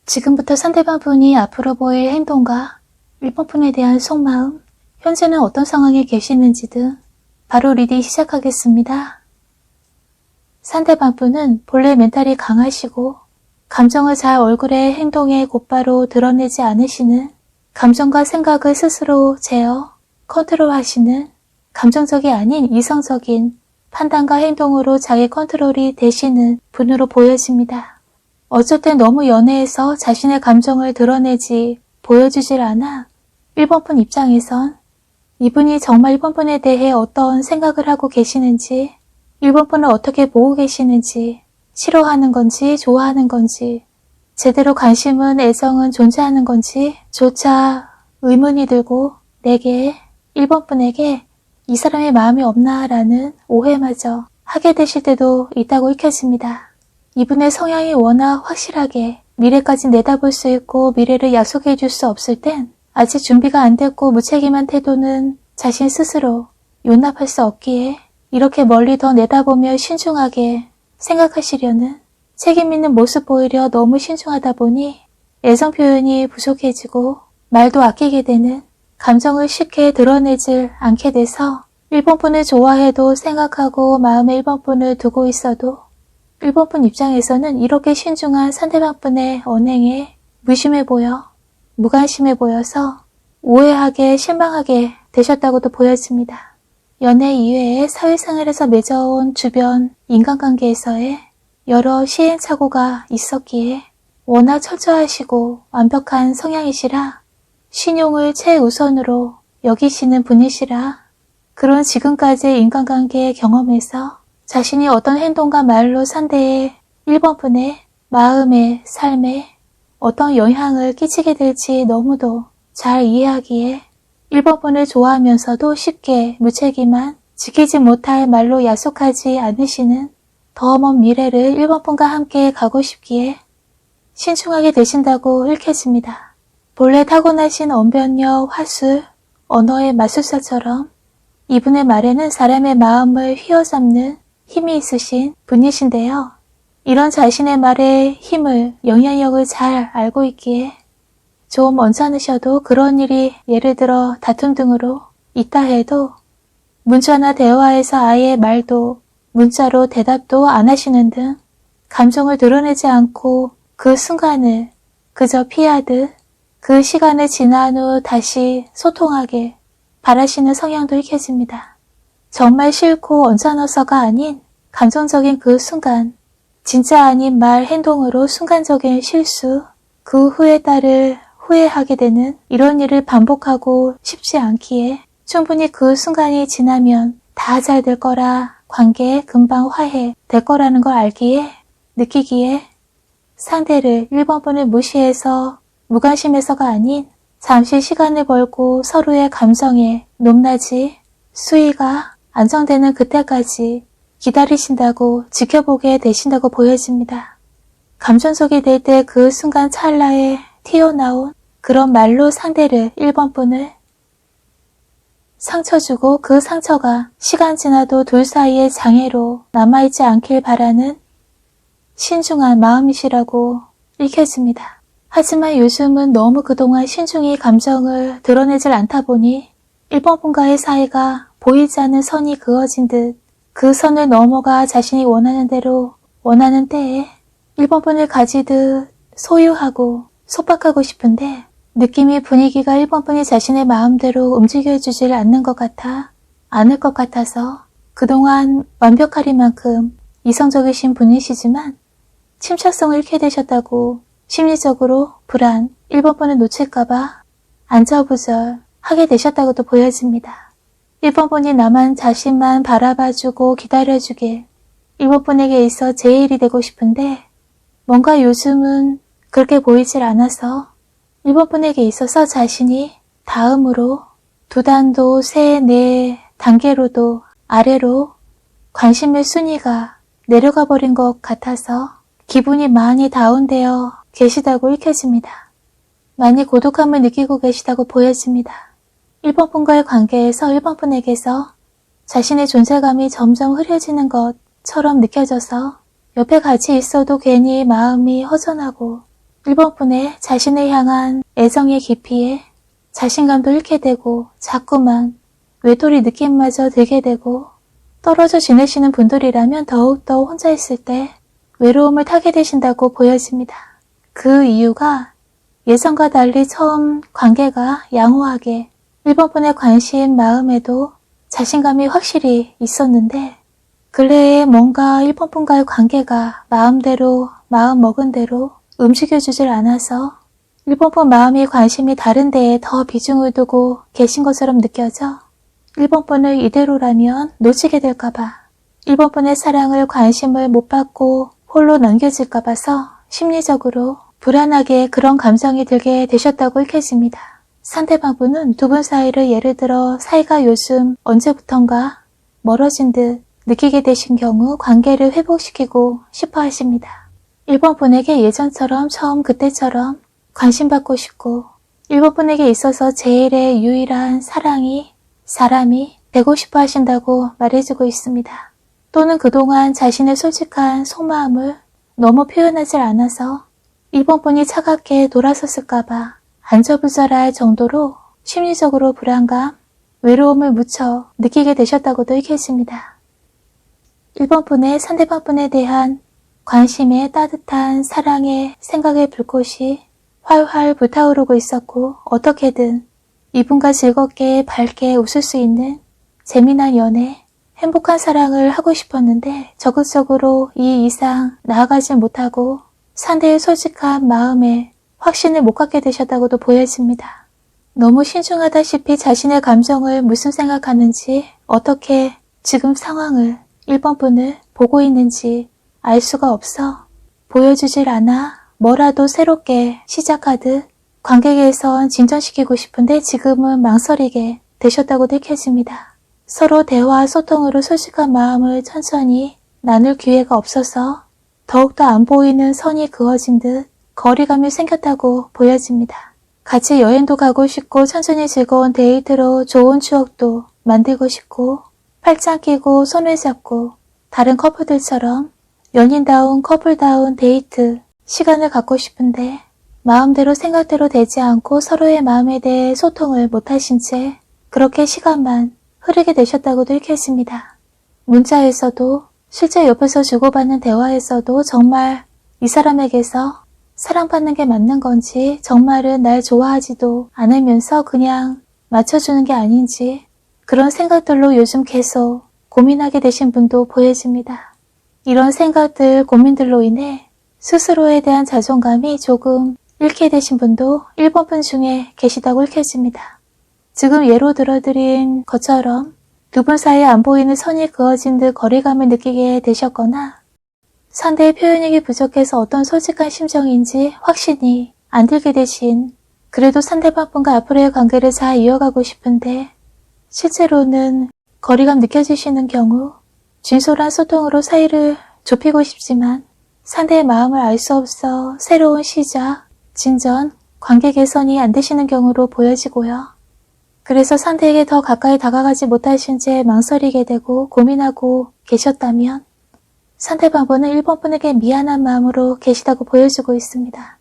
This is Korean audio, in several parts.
지금부터 상대방 분이 앞으로 보일 행동과 1번 분에 대한 속마음, 현재는 어떤 상황에 계시는지 등 바로 리딩 시작하겠습니다. 상대방 분은 본래 멘탈이 강하시고 감정을 잘 얼굴에 행동에 곧바로 드러내지 않으시는, 감정과 생각을 스스로 제어, 컨트롤하시는, 감정적이 아닌 이성적인 판단과 행동으로 자기 컨트롤이 되시는 분으로 보여집니다. 어쩔 땐 너무 연애해서 자신의 감정을 드러내지 보여주질 않아 1번 분 입장에선 이분이 정말 1번 분에 대해 어떤 생각을 하고 계시는지, 1번 분을 어떻게 보고 계시는지, 싫어하는 건지 좋아하는 건지, 제대로 관심은 애정은 존재하는 건지 조차 의문이 들고 내게 1번 분에게 이 사람의 마음이 없나라는 오해마저 하게 되실 때도 있다고 읽혀집니다. 이분의 성향이 워낙 확실하게 미래까지 내다볼 수 있고 미래를 약속해 줄 수 없을 땐 아직 준비가 안 됐고 무책임한 태도는 자신 스스로 용납할 수 없기에 이렇게 멀리 더 내다보며 신중하게 생각하시려는, 책임 있는 모습 보이려 너무 신중하다 보니 애정 표현이 부족해지고 말도 아끼게 되는, 감정을 쉽게 드러내질 않게 돼서 1번 분을 좋아해도 생각하고 마음에 1번 분을 두고 있어도 1번 분 입장에서는 이렇게 신중한 상대방 분의 언행에 무심해 보여, 무관심해 보여서 오해하게 실망하게 되셨다고도 보여집니다. 연애 이외에 사회생활에서 맺어온 주변 인간관계에서의 여러 시행착오가 있었기에 워낙 철저하시고 완벽한 성향이시라 신용을 최우선으로 여기시는 분이시라 그런 지금까지의 인간관계의 경험에서 자신이 어떤 행동과 말로 상대의 1번 분의 마음에, 삶에 어떤 영향을 끼치게 될지 너무도 잘 이해하기에 1번 분을 좋아하면서도 쉽게 무책임한, 지키지 못할 말로 약속하지 않으시는 더 먼 미래를 1번 분과 함께 가고 싶기에 신중하게 되신다고 읽혀집니다. 본래 타고나신 언변력, 화술, 언어의 마술사처럼 이분의 말에는 사람의 마음을 휘어잡는 힘이 있으신 분이신데요. 이런 자신의 말의 힘을, 영향력을 잘 알고 있기에 좀 언짢으셔도 그런 일이 예를 들어 다툼 등으로 있다 해도 문자나 대화에서 아예 말도 문자로 대답도 안 하시는 등 감정을 드러내지 않고 그 순간을 그저 피하듯 그 시간을 지난 후 다시 소통하게 바라시는 성향도 읽혀집니다. 정말 싫고 언짢아서가 아닌 감정적인 그 순간, 진짜 아닌 말, 행동으로 순간적인 실수, 그 후에 따를 후회하게 되는 이런 일을 반복하고 싶지 않기에 충분히 그 순간이 지나면 다 잘 될 거라, 관계 금방 화해 될 거라는 걸 알기에, 느끼기에 상대를 1번 분을 무시해서 무관심해서가 아닌 잠시 시간을 벌고 서로의 감정에 높낮이, 수위가 안정되는 그때까지 기다리신다고, 지켜보게 되신다고 보여집니다. 감정적이 될 때 그 순간 찰나에 튀어나온 그런 말로 상대를 1번 분을 상처 주고 그 상처가 시간 지나도 둘 사이의 장애로 남아있지 않길 바라는 신중한 마음이시라고 읽혀집니다. 하지만 요즘은 너무 그동안 신중히 감정을 드러내질 않다 보니 1번 분과의 사이가 보이지 않는 선이 그어진 듯 그 선을 넘어가 자신이 원하는 대로 원하는 때에 1번 분을 가지듯 소유하고 속박하고 싶은데 느낌이, 분위기가 1번 분이 자신의 마음대로 움직여주질 않을 것 같아서 그동안 완벽하리만큼 이성적이신 분이시지만 침착성을 잃게 되셨다고 심리적으로 불안, 1번분을 놓칠까봐 안절부절 하게 되셨다고도 보여집니다. 1번분이 나만 자신만 바라봐주고 기다려주길 1번분에게 있어 제일이 되고 싶은데 뭔가 요즘은 그렇게 보이질 않아서 1번분에게 있어서 자신이 다음으로 2단도 3, 4단계로도 아래로 관심의 순위가 내려가 버린 것 같아서 기분이 많이 다운되어 계시다고 읽혀집니다. 많이 고독함을 느끼고 계시다고 보여집니다. 1번분과의 관계에서 1번분에게서 자신의 존재감이 점점 흐려지는 것처럼 느껴져서 옆에 같이 있어도 괜히 마음이 허전하고 1번분의 자신을 향한 애정의 깊이에 자신감도 잃게 되고 자꾸만 외톨이 느낌마저 들게 되고 떨어져 지내시는 분들이라면 더욱더 혼자 있을 때 외로움을 타게 되신다고 보여집니다. 그 이유가 예전과 달리 처음 관계가 양호하게 1번분의 관심, 마음에도 자신감이 확실히 있었는데 근래에 뭔가 1번분과의 관계가 마음대로 마음 먹은 대로 움직여주질 않아서 1번분 마음이 관심이 다른 데에 더 비중을 두고 계신 것처럼 느껴져 1번분을 이대로라면 놓치게 될까봐 1번분의 사랑을 관심을 못 받고 홀로 넘겨질까 봐서 심리적으로 불안하게 그런 감정이 들게 되셨다고 읽혀집니다. 상대방분은 두 분 사이를 예를 들어 사이가 요즘 언제부턴가 멀어진 듯 느끼게 되신 경우 관계를 회복시키고 싶어 하십니다. 1번분에게 예전처럼 처음 그때처럼 관심받고 싶고 1번분에게 있어서 제일의 유일한 사람이 되고 싶어 하신다고 말해주고 있습니다. 또는 그동안 자신의 솔직한 속마음을 너무 표현하지 않아서 1번분이 차갑게 돌아섰을까봐 안절부절할 정도로 심리적으로 불안감, 외로움을 무척 느끼게 되셨다고도 읽혀집니다. 1번분의 상대방분에 대한 관심의 따뜻한 사랑의 생각의 불꽃이 활활 불타오르고 있었고 어떻게든 이분과 즐겁게 밝게 웃을 수 있는 재미난 연애, 행복한 사랑을 하고 싶었는데 적극적으로 이 이상 나아가지 못하고 상대의 솔직한 마음에 확신을 못 갖게 되셨다고도 보여집니다. 너무 신중하다시피 자신의 감정을 무슨 생각하는지 어떻게 지금 상황을 1번분을 보고 있는지 알 수가 없어 보여주질 않아 뭐라도 새롭게 시작하듯 관계에선 진전시키고 싶은데 지금은 망설이게 되셨다고도 읽혀집니다. 서로 대화 소통으로 솔직한 마음을 천천히 나눌 기회가 없어서 더욱더 안 보이는 선이 그어진 듯 거리감이 생겼다고 보여집니다. 같이 여행도 가고 싶고 천천히 즐거운 데이트로 좋은 추억도 만들고 싶고 팔짱 끼고 손을 잡고 다른 커플들처럼 연인다운 커플다운 데이트 시간을 갖고 싶은데 마음대로 생각대로 되지 않고 서로의 마음에 대해 소통을 못하신 채 그렇게 시간만 흐르게 되셨다고도 읽혀집니다. 문자에서도 실제 옆에서 주고받는 대화에서도 정말 이 사람에게서 사랑받는 게 맞는 건지 정말은 날 좋아하지도 않으면서 그냥 맞춰주는 게 아닌지 그런 생각들로 요즘 계속 고민하게 되신 분도 보여집니다. 이런 생각들, 고민들로 인해 스스로에 대한 자존감이 조금 잃게 되신 분도 1번분 중에 계시다고 읽혀집니다. 지금 예로 들어드린 것처럼 두 분 사이에 안 보이는 선이 그어진 듯 거리감을 느끼게 되셨거나 상대의 표현력이 부족해서 어떤 솔직한 심정인지 확신이 안 들게 되신 그래도 상대방분과 앞으로의 관계를 잘 이어가고 싶은데 실제로는 거리감 느껴지시는 경우 진솔한 소통으로 사이를 좁히고 싶지만 상대의 마음을 알 수 없어 새로운 시작, 진전, 관계 개선이 안 되시는 경우로 보여지고요. 그래서 상대에게 더 가까이 다가가지 못하신 채 망설이게 되고 고민하고 계셨다면 상대방분은 1번분에게 미안한 마음으로 계시다고 보여주고 있습니다.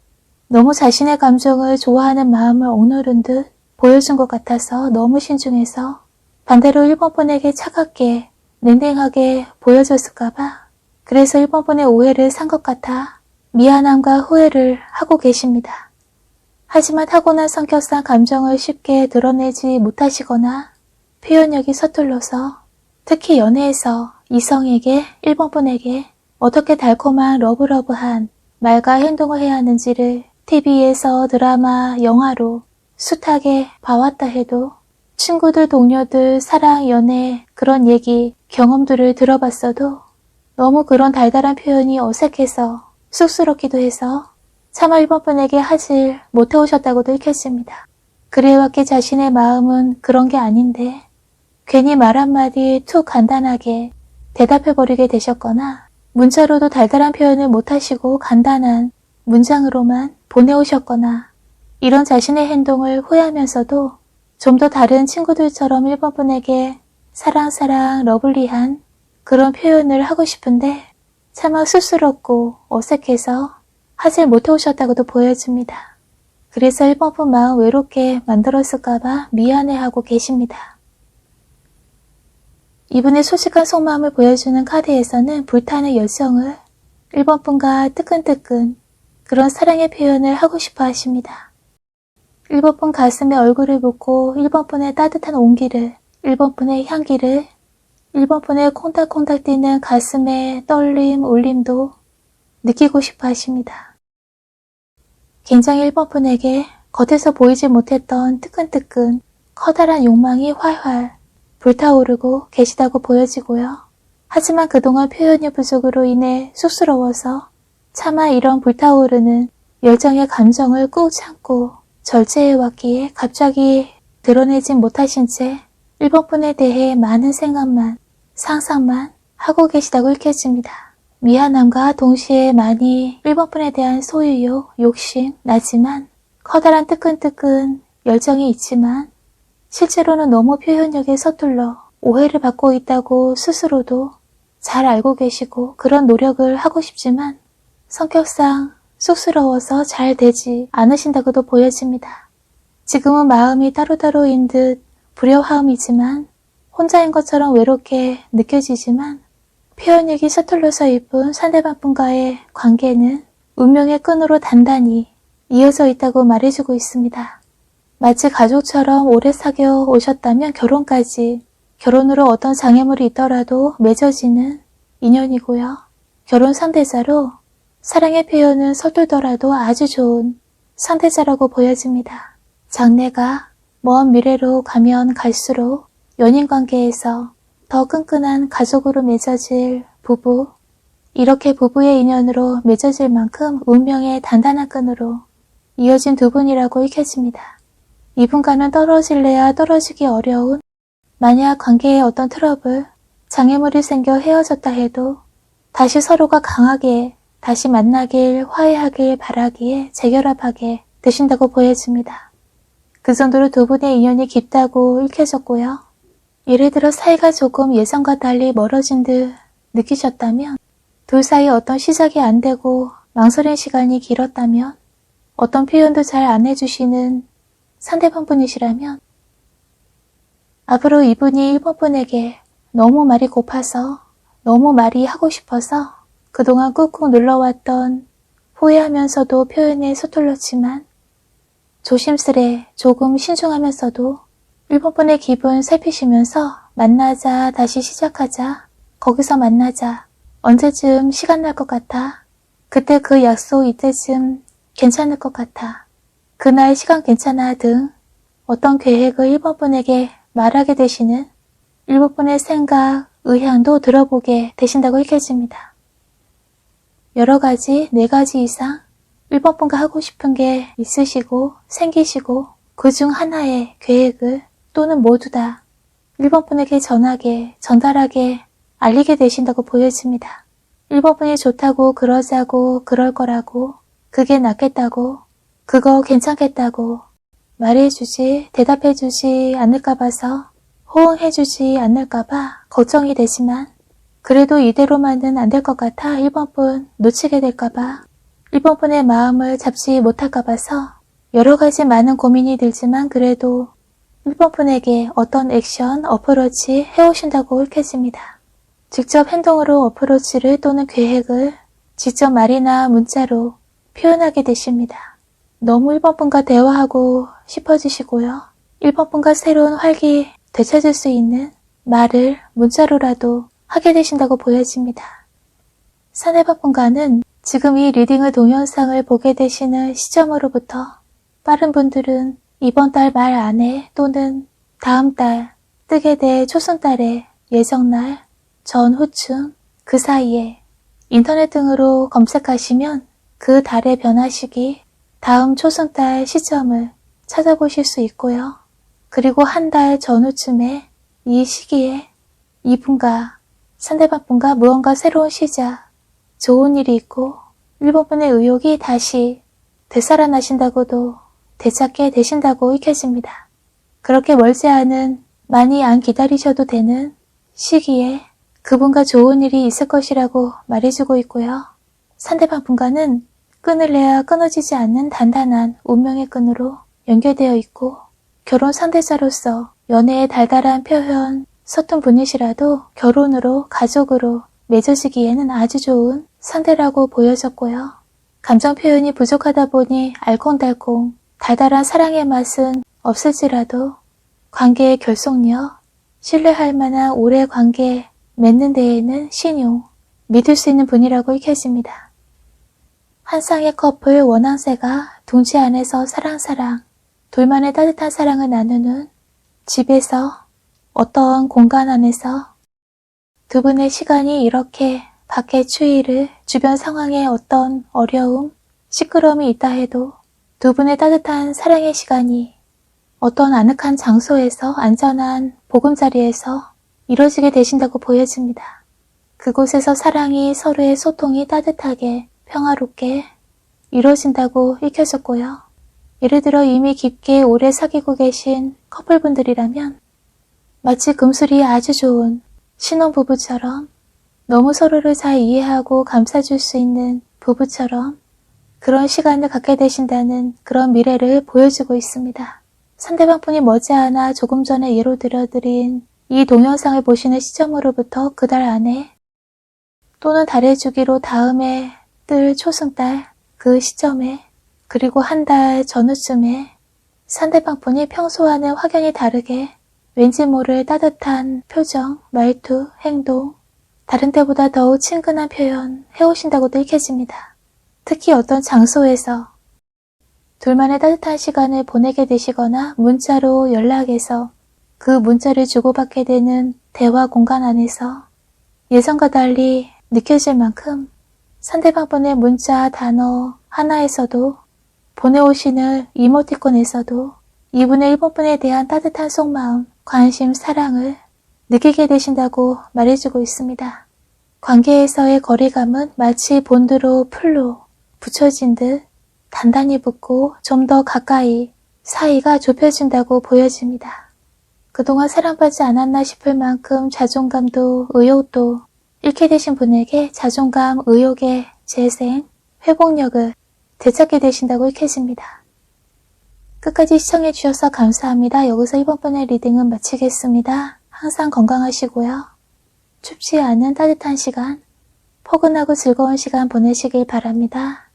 너무 자신의 감정을 좋아하는 마음을 억누른 듯 보여준 것 같아서 너무 신중해서 반대로 1번분에게 차갑게 냉랭하게 보여줬을까봐 그래서 1번분의 오해를 산 것 같아 미안함과 후회를 하고 계십니다. 하지만 타고난 성격상 감정을 쉽게 드러내지 못하시거나 표현력이 서툴러서 특히 연애에서 이성에게 1번 분에게 어떻게 달콤한 러브러브한 말과 행동을 해야 하는지를 TV에서 드라마, 영화로 숱하게 봐왔다 해도 친구들, 동료들, 사랑, 연애 그런 얘기, 경험들을 들어봤어도 너무 그런 달달한 표현이 어색해서 쑥스럽기도 해서 차마 1번 분에게 하질 못해오셨다고도 읽혔습니다. 그래왔기 자신의 마음은 그런 게 아닌데 괜히 말 한마디 툭 간단하게 대답해버리게 되셨거나 문자로도 달달한 표현을 못하시고 간단한 문장으로만 보내오셨거나 이런 자신의 행동을 후회하면서도 좀 더 다른 친구들처럼 1번 분에게 사랑, 러블리한 그런 표현을 하고 싶은데 차마 쑥스럽고 어색해서 하질 못해오셨다고도 보여집니다. 그래서 1번 분 마음 외롭게 만들었을까봐 미안해하고 계십니다. 이분의 솔직한 속마음을 보여주는 카드에서는 불타는 열정을 1번 분과 뜨끈뜨끈 그런 사랑의 표현을 하고 싶어 하십니다. 1번 분 가슴에 얼굴을 묻고 1번 분의 따뜻한 온기를, 1번 분의 향기를, 1번 분의 콩닥콩닥 뛰는 가슴의 떨림, 울림도 느끼고 싶어 하십니다. 굉장히 1번 분에게 겉에서 보이지 못했던 뜨끈뜨끈 커다란 욕망이 활활 불타오르고 계시다고 보여지고요. 하지만 그동안 표현의 부족으로 인해 쑥스러워서 차마 이런 불타오르는 열정의 감정을 꾹 참고 절제해왔기에 갑자기 드러내진 못하신 채 1번 분에 대해 많은 생각만, 상상만 하고 계시다고 읽혀집니다. 미안함과 동시에 많이 1번 분에 대한 소유욕, 욕심, 나지만 커다란 뜨끈뜨끈 열정이 있지만 실제로는 너무 표현력에 서툴러 오해를 받고 있다고 스스로도 잘 알고 계시고 그런 노력을 하고 싶지만 성격상 쑥스러워서 잘 되지 않으신다고도 보여집니다. 지금은 마음이 따로따로인 듯 불효화음이지만 혼자인 것처럼 외롭게 느껴지지만 표현력이 서툴러서 이쁜 상대방 분과의 관계는 운명의 끈으로 단단히 이어져 있다고 말해주고 있습니다. 마치 가족처럼 오래 사귀어 오셨다면 결혼으로 어떤 장애물이 있더라도 맺어지는 인연이고요. 결혼 상대자로 사랑의 표현은 서툴더라도 아주 좋은 상대자라고 보여집니다. 장래가 먼 미래로 가면 갈수록 연인관계에서 더 끈끈한 가족으로 맺어질 부부, 이렇게 부부의 인연으로 맺어질 만큼 운명의 단단한 끈으로 이어진 두 분이라고 읽혀집니다. 이분과는 떨어질래야 떨어지기 어려운 만약 관계에 어떤 트러블, 장애물이 생겨 헤어졌다 해도 다시 서로가 강하게 다시 만나길 화해하길 바라기에 재결합하게 되신다고 보여집니다. 그 정도로 두 분의 인연이 깊다고 읽혀졌고요. 예를 들어 사이가 조금 예상과 달리 멀어진 듯 느끼셨다면 둘 사이 어떤 시작이 안 되고 망설인 시간이 길었다면 어떤 표현도 잘 안 해주시는 상대방 분이시라면 앞으로 이분이 1번 분에게 너무 말이 고파서 너무 말이 하고 싶어서 그동안 꾹꾹 눌러왔던 후회하면서도 표현에 서툴렀지만 조심스레 조금 신중하면서도 1번 분의 기분 살피시면서 만나자, 다시 시작하자, 거기서 만나자, 언제쯤 시간 날 것 같아, 그때 그 약속 이때쯤 괜찮을 것 같아, 그날 시간 괜찮아 등 어떤 계획을 1번 분에게 말하게 되시는 1번 분의 생각, 의향도 들어보게 되신다고 읽혀집니다. 여러 가지, 4가지 이상 1번 분과 하고 싶은 게 있으시고 생기시고 그중 하나의 계획을 또는 모두 다 1번 분에게 전달하게 알리게 되신다고 보여집니다. 1번 분이 좋다고 그러자고 그럴 거라고 그게 낫겠다고 그거 괜찮겠다고 말해주지 대답해주지 않을까 봐서 호응해주지 않을까봐 걱정이 되지만 그래도 이대로만은 안 될 것 같아 1번 분 놓치게 될까봐 1번 분의 마음을 잡지 못할까 봐서 여러 가지 많은 고민이 들지만 그래도 1번 분에게 어떤 액션, 어프로치 해오신다고 읽혀집니다. 직접 행동으로 어프로치를 또는 계획을 직접 말이나 문자로 표현하게 되십니다. 너무 1번 분과 대화하고 싶어지시고요. 1번 분과 새로운 활기 되찾을 수 있는 말을 문자로라도 하게 되신다고 보여집니다. 상대방분과는 지금 이 리딩의 동영상을 보게 되시는 시점으로부터 빠른 분들은 이번 달 말 안에 또는 다음 달 뜨게 될 초승달의 예정날 전후쯤 그 사이에 인터넷 등으로 검색하시면 그 달의 변화 시기 다음 초승달 시점을 찾아보실 수 있고요. 그리고 한 달 전후쯤에 이 시기에 이분과 상대방분과 무언가 새로운 시작, 좋은 일이 있고 일본분의 의욕이 다시 되살아나신다고도 되찾게 되신다고 읽혀집니다. 그렇게 멀지 않은 많이 안 기다리셔도 되는 시기에 그분과 좋은 일이 있을 것이라고 말해주고 있고요. 상대방분과는 끈을 내야 끊어지지 않는 단단한 운명의 끈으로 연결되어 있고 결혼 상대자로서 연애의 달달한 표현 서툰 분이시라도 결혼으로 가족으로 맺어지기에는 아주 좋은 상대라고 보여졌고요. 감정 표현이 부족하다 보니 알콩달콩 달달한 사랑의 맛은 없을지라도 관계의 결속력, 신뢰할 만한 오래 관계 맺는 데에는 신용, 믿을 수 있는 분이라고 읽혀집니다. 한 쌍의 커플 원앙새가 둥지 안에서 사랑 둘만의 따뜻한 사랑을 나누는 집에서 어떤 공간 안에서 두 분의 시간이 이렇게 밖의 추위를 주변 상황에 어떤 어려움, 시끄러움이 있다 해도 두 분의 따뜻한 사랑의 시간이 어떤 아늑한 장소에서 안전한 보금자리에서 이루어지게 되신다고 보여집니다. 그곳에서 사랑이 서로의 소통이 따뜻하게 평화롭게 이루어진다고 읽혀졌고요. 예를 들어 이미 깊게 오래 사귀고 계신 커플분들이라면 마치 금술이 아주 좋은 신혼부부처럼 너무 서로를 잘 이해하고 감싸줄 수 있는 부부처럼 그런 시간을 갖게 되신다는 그런 미래를 보여주고 있습니다. 상대방분이 머지않아 조금 전에 예로 들어드린 이 동영상을 보시는 시점으로부터 그 달 안에 또는 달의 주기로 다음에 뜰 초승달 그 시점에 그리고 한 달 전후쯤에 상대방분이 평소와는 확연히 다르게 왠지 모를 따뜻한 표정, 말투, 행동, 다른 때보다 더욱 친근한 표현 해오신다고도 읽혀집니다. 특히 어떤 장소에서 둘만의 따뜻한 시간을 보내게 되시거나 문자로 연락해서 그 문자를 주고받게 되는 대화 공간 안에서 예전과 달리 느껴질 만큼 상대방분의 문자 단어 하나에서도 보내오시는 이모티콘에서도 이분의 일본분에 대한 따뜻한 속마음, 관심, 사랑을 느끼게 되신다고 말해주고 있습니다. 관계에서의 거리감은 마치 본드로 풀로 붙여진 듯 단단히 붙고 좀 더 가까이 사이가 좁혀진다고 보여집니다. 그동안 사랑받지 않았나 싶을 만큼 자존감도 의욕도 잃게 되신 분에게 자존감, 의욕의 재생, 회복력을 되찾게 되신다고 읽혀집니다. 끝까지 시청해주셔서 감사합니다. 여기서 이번 번의 리딩은 마치겠습니다. 항상 건강하시고요. 춥지 않은 따뜻한 시간, 포근하고 즐거운 시간 보내시길 바랍니다.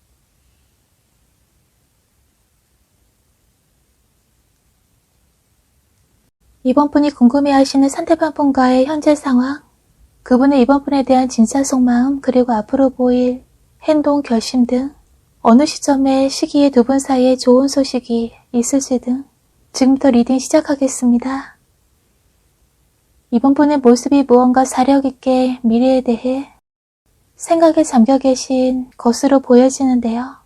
이번 분이 궁금해하시는 상대방 분과의 현재 상황, 그분의 이번 분에 대한 진짜 속마음, 그리고 앞으로 보일 행동, 결심 등 어느 시점의 시기에 두 분 사이에 좋은 소식이 있을지 등 지금부터 리딩 시작하겠습니다. 이번 분의 모습이 무언가 사력 있게 미래에 대해 생각에 잠겨 계신 것으로 보여지는데요.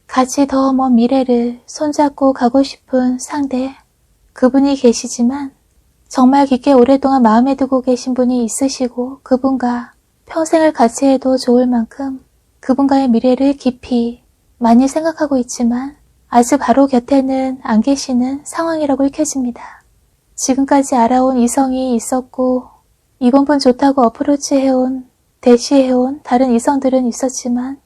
같이 더 먼 미래를 손잡고 가고 싶은 상대, 그분이 계시지만 정말 깊게 오랫동안 마음에 두고 계신 분이 있으시고 그분과 평생을 같이 해도 좋을 만큼 그분과의 미래를 깊이 많이 생각하고 있지만 아직 바로 곁에는 안 계시는 상황이라고 읽혀집니다. 지금까지 알아온 이성이 있었고 이번 분 좋다고 어프로치해온, 대시해온 다른 이성들은 있었지만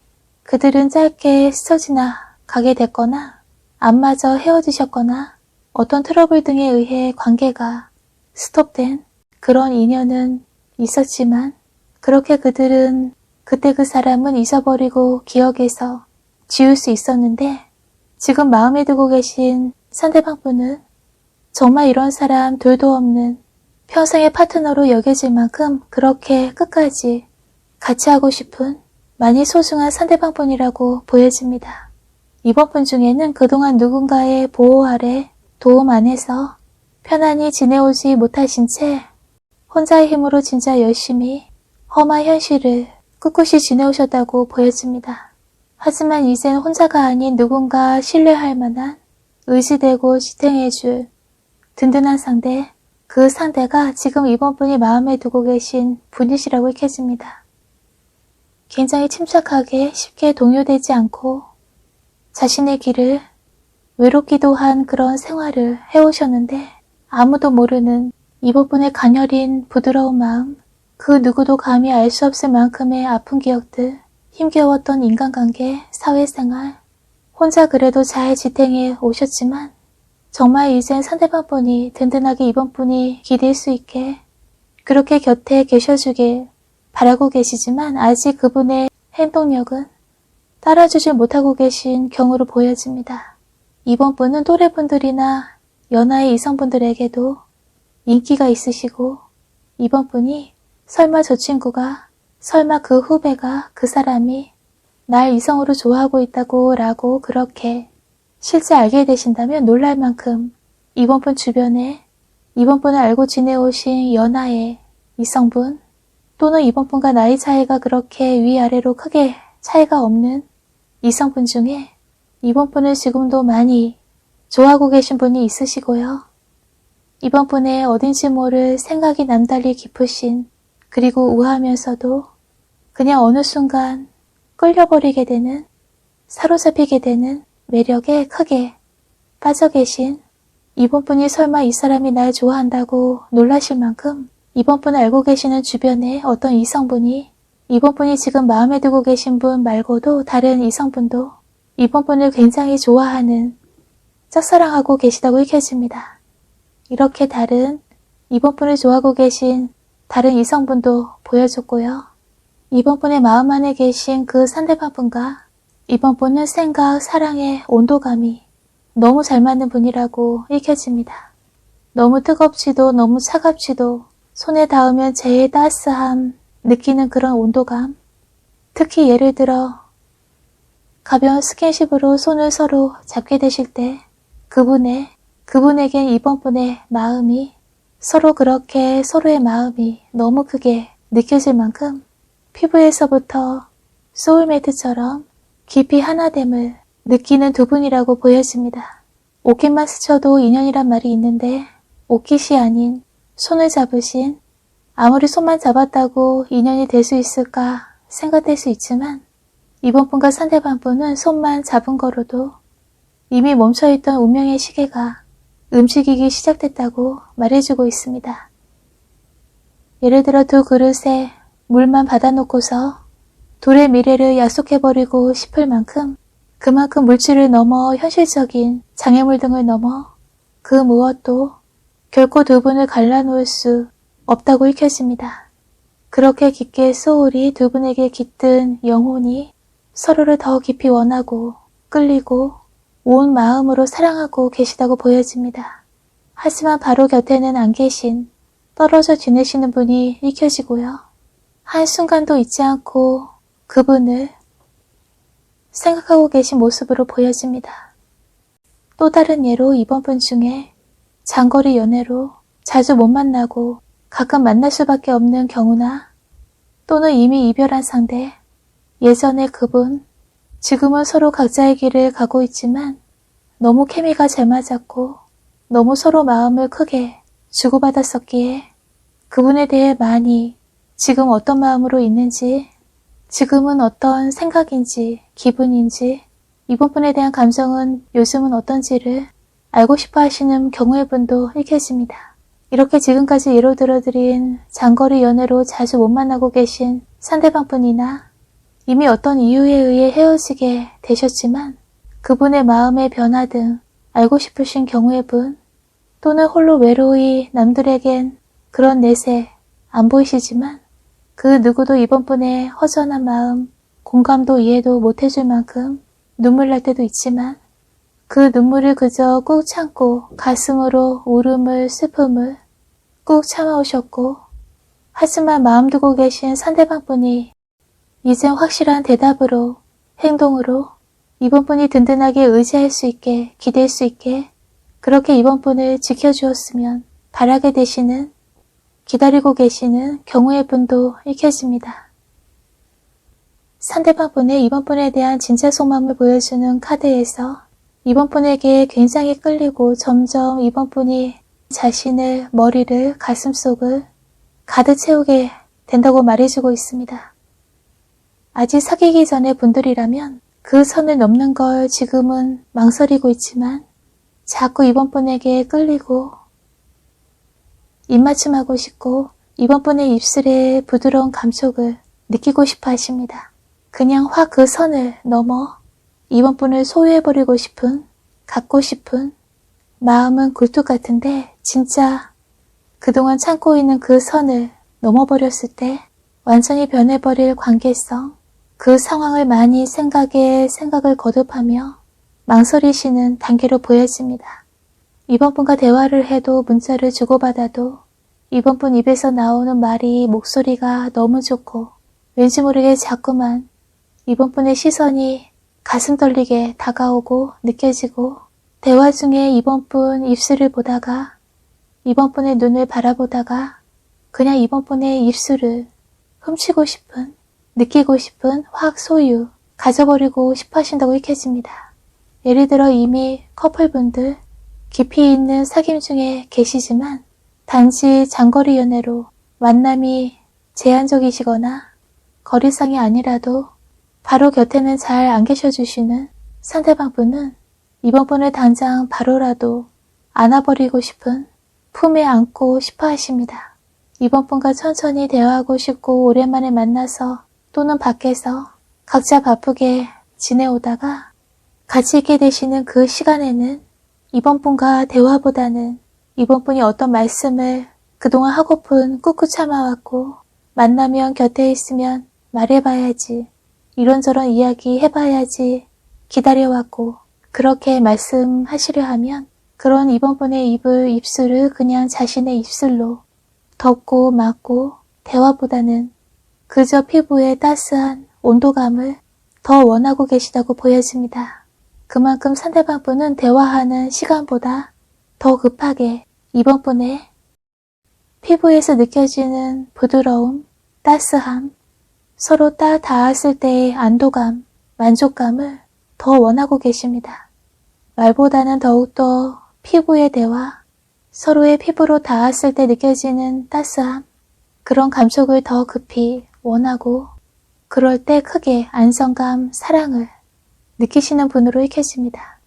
그들은 짧게 스쳐 지나가게 됐거나 안 맞아 헤어지셨거나 어떤 트러블 등에 의해 관계가 스톱된 그런 인연은 있었지만 그렇게 그들은 그때 그 사람은 잊어버리고 기억에서 지울 수 있었는데 지금 마음에 두고 계신 상대방 분은 정말 이런 사람 둘도 없는 평생의 파트너로 여겨질 만큼 그렇게 끝까지 같이 하고 싶은 많이 소중한 상대방분이라고 보여집니다. 이번 분 중에는 그동안 누군가의 보호 아래 도움 안에서 편안히 지내오지 못하신 채 혼자의 힘으로 진짜 열심히 험한 현실을 꿋꿋이 지내오셨다고 보여집니다. 하지만 이젠 혼자가 아닌 누군가 신뢰할 만한 의지되고 지탱해줄 든든한 상대, 그 상대가 지금 이번 분이 마음에 두고 계신 분이시라고 읽혀집니다. 굉장히 침착하게 쉽게 동요되지 않고 자신의 길을 외롭기도 한 그런 생활을 해오셨는데 아무도 모르는 이번 분의 가녀린 부드러운 마음, 그 누구도 감히 알 수 없을 만큼의 아픈 기억들, 힘겨웠던 인간관계, 사회생활, 혼자 그래도 잘 지탱해 오셨지만 정말 이젠 상대방분이 든든하게 이번 분이 기댈 수 있게 그렇게 곁에 계셔주길 바라고 계시지만 아직 그분의 행동력은 따라주질 못하고 계신 경우로 보여집니다. 이번 분은 또래분들이나 연하의 이성분들에게도 인기가 있으시고 이번 분이 설마 저 친구가, 설마 그 후배가, 그 사람이 날 이성으로 좋아하고 있다고 라고 그렇게 실제 알게 되신다면 놀랄 만큼 이번 분 주변에 이번 분을 알고 지내오신 연하의 이성분 또는 이번 분과 나이 차이가 그렇게 위아래로 크게 차이가 없는 이성분 중에 이번 분을 지금도 많이 좋아하고 계신 분이 있으시고요. 이번 분의 어딘지 모를 생각이 남달리 깊으신 그리고 우아하면서도 그냥 어느 순간 끌려버리게 되는 사로잡히게 되는 매력에 크게 빠져 계신 이번 분이 설마 이 사람이 날 좋아한다고 놀라실 만큼 이번 분을 알고 계시는 주변에 어떤 이성분이 이번 분이 지금 마음에 두고 계신 분 말고도 다른 이성분도 이번 분을 굉장히 좋아하는 짝사랑하고 계시다고 읽혀집니다. 이렇게 다른 이번 분을 좋아하고 계신 다른 이성분도 보여줬고요. 이번 분의 마음 안에 계신 그 상대방분과 이번 분은 생각, 사랑의 온도감이 너무 잘 맞는 분이라고 읽혀집니다. 너무 뜨겁지도 너무 차갑지도 손에 닿으면 제일 따스함 느끼는 그런 온도감. 특히 예를 들어 가벼운 스킨십으로 손을 서로 잡게 되실 때 그분에겐 이번 분의 마음이 서로 그렇게 서로의 마음이 너무 크게 느껴질 만큼 피부에서부터 소울메이트처럼 깊이 하나됨을 느끼는 두 분이라고 보여집니다. 옷깃만 스쳐도 인연이란 말이 있는데 옷깃이 아닌 손을 잡으신 아무리 손만 잡았다고 인연이 될 수 있을까 생각될 수 있지만 이번 분과 상대방 분은 손만 잡은 거로도 이미 멈춰있던 운명의 시계가 움직이기 시작됐다고 말해주고 있습니다. 예를 들어 두 그릇에 물만 받아놓고서 둘의 미래를 약속해버리고 싶을 만큼 그만큼 물질을 넘어 현실적인 장애물 등을 넘어 그 무엇도 결코 두 분을 갈라놓을 수 없다고 읽혀집니다. 그렇게 깊게 소울이 두 분에게 깃든 영혼이 서로를 더 깊이 원하고 끌리고 온 마음으로 사랑하고 계시다고 보여집니다. 하지만 바로 곁에는 안 계신 떨어져 지내시는 분이 읽혀지고요. 한순간도 잊지 않고 그분을 생각하고 계신 모습으로 보여집니다. 또 다른 예로 이번 분 중에 장거리 연애로 자주 못 만나고 가끔 만날 수밖에 없는 경우나 또는 이미 이별한 상대, 예전의 그분, 지금은 서로 각자의 길을 가고 있지만 너무 케미가 잘 맞았고 너무 서로 마음을 크게 주고받았었기에 그분에 대해 많이 지금 어떤 마음으로 있는지, 지금은 어떤 생각인지, 기분인지, 이번 분에 대한 감정은 요즘은 어떤지를 알고 싶어 하시는 경우의 분도 읽혀집니다. 이렇게 지금까지 예로 들어드린 장거리 연애로 자주 못 만나고 계신 상대방 분이나 이미 어떤 이유에 의해 헤어지게 되셨지만 그분의 마음의 변화 등 알고 싶으신 경우의 분 또는 홀로 외로이 남들에겐 그런 내세 안 보이시지만 그 누구도 이번 분의 허전한 마음, 공감도 이해도 못해줄 만큼 눈물 날 때도 있지만 그 눈물을 그저 꾹 참고 가슴으로 울음을, 슬픔을 꾹 참아오셨고, 하지만 마음 두고 계신 상대방 분이 이젠 확실한 대답으로, 행동으로 이번 분이 든든하게 의지할 수 있게, 기댈 수 있게 그렇게 이번 분을 지켜주었으면 바라게 되시는, 기다리고 계시는 경우의 분도 읽혀집니다. 상대방 분의 이번 분에 대한 진짜 속마음을 보여주는 카드에서 이번 분에게 굉장히 끌리고 점점 이번 분이 자신의 머리를, 가슴속을 가득 채우게 된다고 말해주고 있습니다. 아직 사귀기 전의 분들이라면 그 선을 넘는 걸 지금은 망설이고 있지만 자꾸 이번 분에게 끌리고 입맞춤하고 싶고 이번 분의 입술의 부드러운 감촉을 느끼고 싶어 하십니다. 그냥 확 그 선을 넘어 이번 분을 소유해버리고 싶은, 갖고 싶은 마음은 굴뚝 같은데 진짜 그동안 참고 있는 그 선을 넘어버렸을 때 완전히 변해버릴 관계성, 그 상황을 많이 생각을 거듭하며 망설이시는 단계로 보여집니다. 이번 분과 대화를 해도 문자를 주고받아도 이번 분 입에서 나오는 말이, 목소리가 너무 좋고 왠지 모르게 자꾸만 이번 분의 시선이 가슴 떨리게 다가오고 느껴지고 대화 중에 이번 분 입술을 보다가 이번 분의 눈을 바라보다가 그냥 이번 분의 입술을 훔치고 싶은, 느끼고 싶은, 확 소유, 가져버리고 싶어 하신다고 읽혀집니다. 예를 들어 이미 커플분들 깊이 있는 사귐 중에 계시지만 단지 장거리 연애로 만남이 제한적이시거나 거리상이 아니라도 바로 곁에는 잘 안 계셔주시는 상대방 분은 이번 분을 당장 바로라도 안아버리고 싶은, 품에 안고 싶어 하십니다. 이번 분과 천천히 대화하고 싶고 오랜만에 만나서 또는 밖에서 각자 바쁘게 지내오다가 같이 있게 되시는 그 시간에는 이번 분과 대화보다는 이번 분이 어떤 말씀을 그동안 하고픈 꾹꾹 참아왔고 만나면 곁에 있으면 말해봐야지, 이런저런 이야기 해봐야지 기다려왔고 그렇게 말씀하시려 하면 그런 이번 분의 입술을 그냥 자신의 입술로 덮고 막고 대화보다는 그저 피부의 따스한 온도감을 더 원하고 계시다고 보여집니다. 그만큼 상대방 분은 대화하는 시간보다 더 급하게 이번 분의 피부에서 느껴지는 부드러움, 따스함, 서로 딱 닿았을 때의 안도감, 만족감을 더 원하고 계십니다. 말보다는 더욱더 피부의 대화, 서로의 피부로 닿았을 때 느껴지는 따스함, 그런 감촉을 더 급히 원하고 그럴 때 크게 안정감, 사랑을 느끼시는 분으로 읽혀집니다.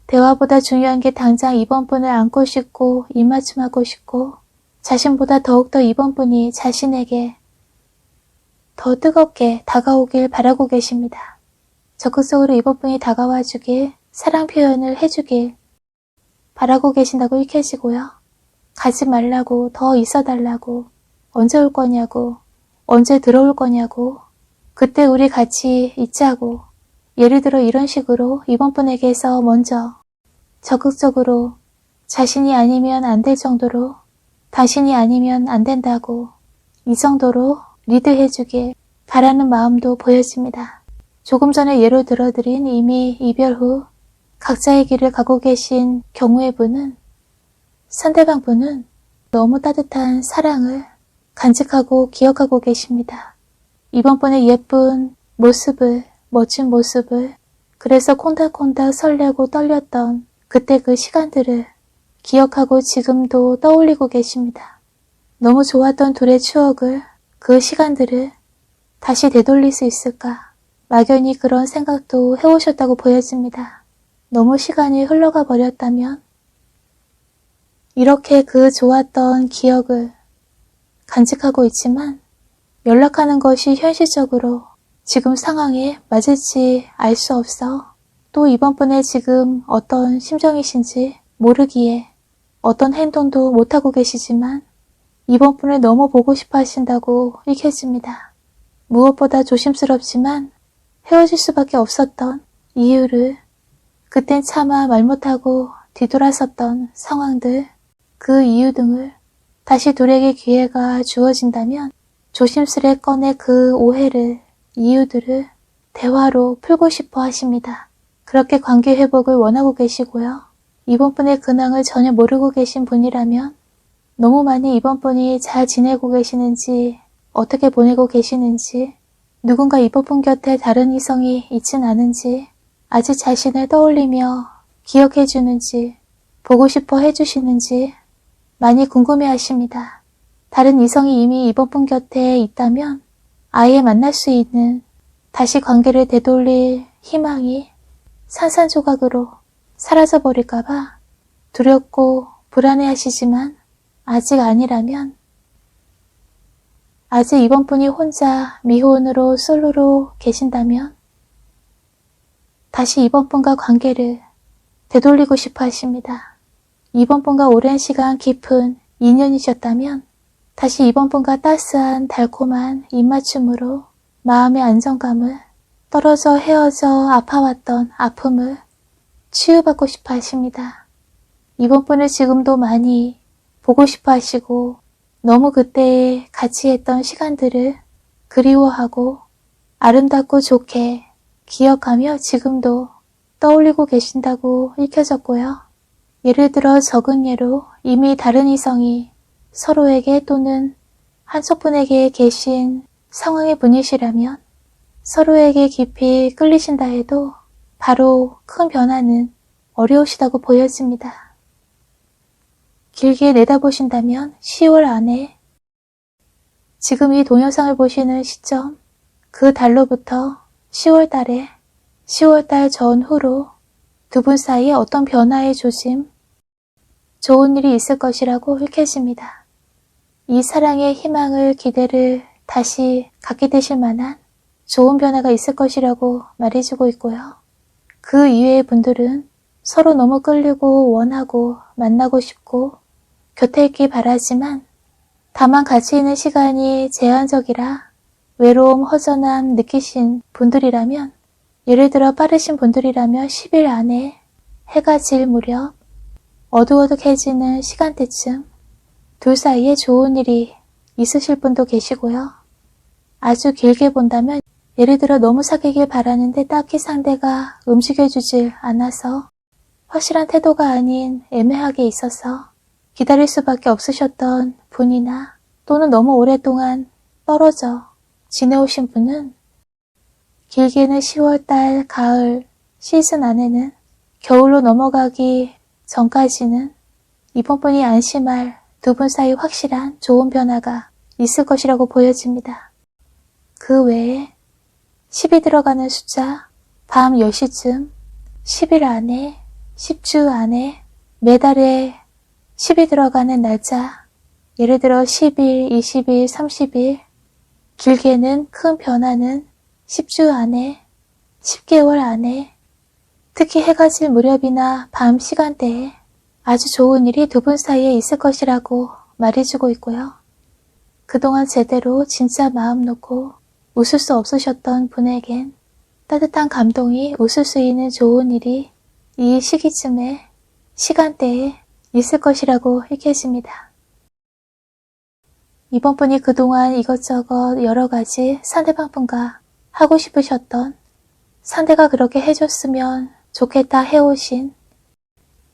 대화보다 중요한 게 당장 이번 분을 안고 싶고 입맞춤하고 싶고 자신보다 더욱더 이번 분이 자신에게 더 뜨겁게 다가오길 바라고 계십니다. 적극적으로 이번 분이 다가와 주길, 사랑 표현을 해주길 바라고 계신다고 읽혀지고요. 가지 말라고, 더 있어달라고, 언제 올 거냐고, 언제 들어올 거냐고, 그때 우리 같이 있자고, 예를 들어 이런 식으로 이번 분에게서 먼저 적극적으로 자신이 아니면 안 될 정도로, 당신이 아니면 안 된다고 이 정도로 리드해주길 바라는 마음도 보여집니다. 조금 전에 예로 들어드린 이미 이별 후 각자의 길을 가고 계신 경우의 분은, 상대방 분은 너무 따뜻한 사랑을 간직하고 기억하고 계십니다. 이번 분의 예쁜 모습을, 멋진 모습을, 그래서 콩닥콩닥 설레고 떨렸던 그때 그 시간들을 기억하고 지금도 떠올리고 계십니다. 너무 좋았던 둘의 추억을, 그 시간들을 다시 되돌릴 수 있을까? 막연히 그런 생각도 해오셨다고 보여집니다. 너무 시간이 흘러가 버렸다면 이렇게 그 좋았던 기억을 간직하고 있지만 연락하는 것이 현실적으로 지금 상황에 맞을지 알 수 없어 또 이번 분의 지금 어떤 심정이신지 모르기에 어떤 행동도 못하고 계시지만 이번 분을 너무 보고 싶어 하신다고 읽혀집니다. 무엇보다 조심스럽지만 헤어질 수밖에 없었던 이유를, 그땐 차마 말 못하고 뒤돌아섰던 상황들, 그 이유 등을 다시 둘에게 기회가 주어진다면 조심스레 꺼내 그 오해를, 이유들을 대화로 풀고 싶어 하십니다. 그렇게 관계 회복을 원하고 계시고요. 이번 분의 근황을 전혀 모르고 계신 분이라면 너무 많이 이번 분이 잘 지내고 계시는지, 어떻게 보내고 계시는지, 누군가 이번 분 곁에 다른 이성이 있진 않은지, 아직 자신을 떠올리며 기억해 주는지, 보고 싶어 해주시는지 많이 궁금해 하십니다. 다른 이성이 이미 이번 분 곁에 있다면 아예 만날 수 있는, 다시 관계를 되돌릴 희망이 산산조각으로 사라져버릴까봐 두렵고 불안해 하시지만, 아직 아니라면, 아직 이번 분이 혼자 미혼으로 솔로로 계신다면 다시 이번 분과 관계를 되돌리고 싶어 하십니다. 이번 분과 오랜 시간 깊은 인연이셨다면 다시 이번 분과 따스한 달콤한 입맞춤으로 마음의 안정감을, 떨어져 헤어져 아파왔던 아픔을 치유받고 싶어 하십니다. 이번 분을 지금도 많이 보고 싶어 하시고, 너무 그때 같이 했던 시간들을 그리워하고 아름답고 좋게 기억하며 지금도 떠올리고 계신다고 읽혀졌고요. 예를 들어 적은 예로 이미 다른 이성이 서로에게 또는 한쪽분에게 계신 상황의 분이시라면 서로에게 깊이 끌리신다 해도 바로 큰 변화는 어려우시다고 보여집니다. 길게 내다보신다면 10월 안에, 지금 이 동영상을 보시는 시점, 그 달로부터 10월 달에, 10월 달 전후로 두 분 사이에 어떤 변화의 조짐, 좋은 일이 있을 것이라고 읽혀집니다. 이 사랑의 희망을, 기대를 다시 갖게 되실 만한 좋은 변화가 있을 것이라고 말해주고 있고요. 그 이외의 분들은 서로 너무 끌리고 원하고 만나고 싶고 곁에 있길 바라지만, 다만 같이 있는 시간이 제한적이라 외로움, 허전함 느끼신 분들이라면, 예를 들어 빠르신 분들이라면 10일 안에 해가 질 무렵 어둑어둑해지는 시간대쯤 둘 사이에 좋은 일이 있으실 분도 계시고요. 아주 길게 본다면 예를 들어 너무 사귀길 바라는데 딱히 상대가 움직여주질 않아서 확실한 태도가 아닌 애매하게 있어서 기다릴 수밖에 없으셨던 분이나, 또는 너무 오랫동안 떨어져 지내오신 분은 길게는 10월달 가을 시즌 안에는, 겨울로 넘어가기 전까지는 이번 분이 안심할 두 분 사이 확실한 좋은 변화가 있을 것이라고 보여집니다. 그 외에 10이 들어가는 숫자, 밤 10시쯤, 10일 안에, 10주 안에, 매달에 10이 들어가는 날짜, 예를 들어 10일, 20일, 30일, 길게는 큰 변화는 10주 안에, 10개월 안에, 특히 해가 질 무렵이나 밤 시간대에 아주 좋은 일이 두 분 사이에 있을 것이라고 말해주고 있고요. 그동안 제대로 진짜 마음 놓고 웃을 수 없으셨던 분에겐 따뜻한 감동이, 웃을 수 있는 좋은 일이 이 시기쯤에, 시간대에 있을 것이라고 읽혀집니다. 이번 분이 그동안 이것저것 여러 가지 상대방 분과 하고 싶으셨던, 상대가 그렇게 해줬으면 좋겠다 해오신,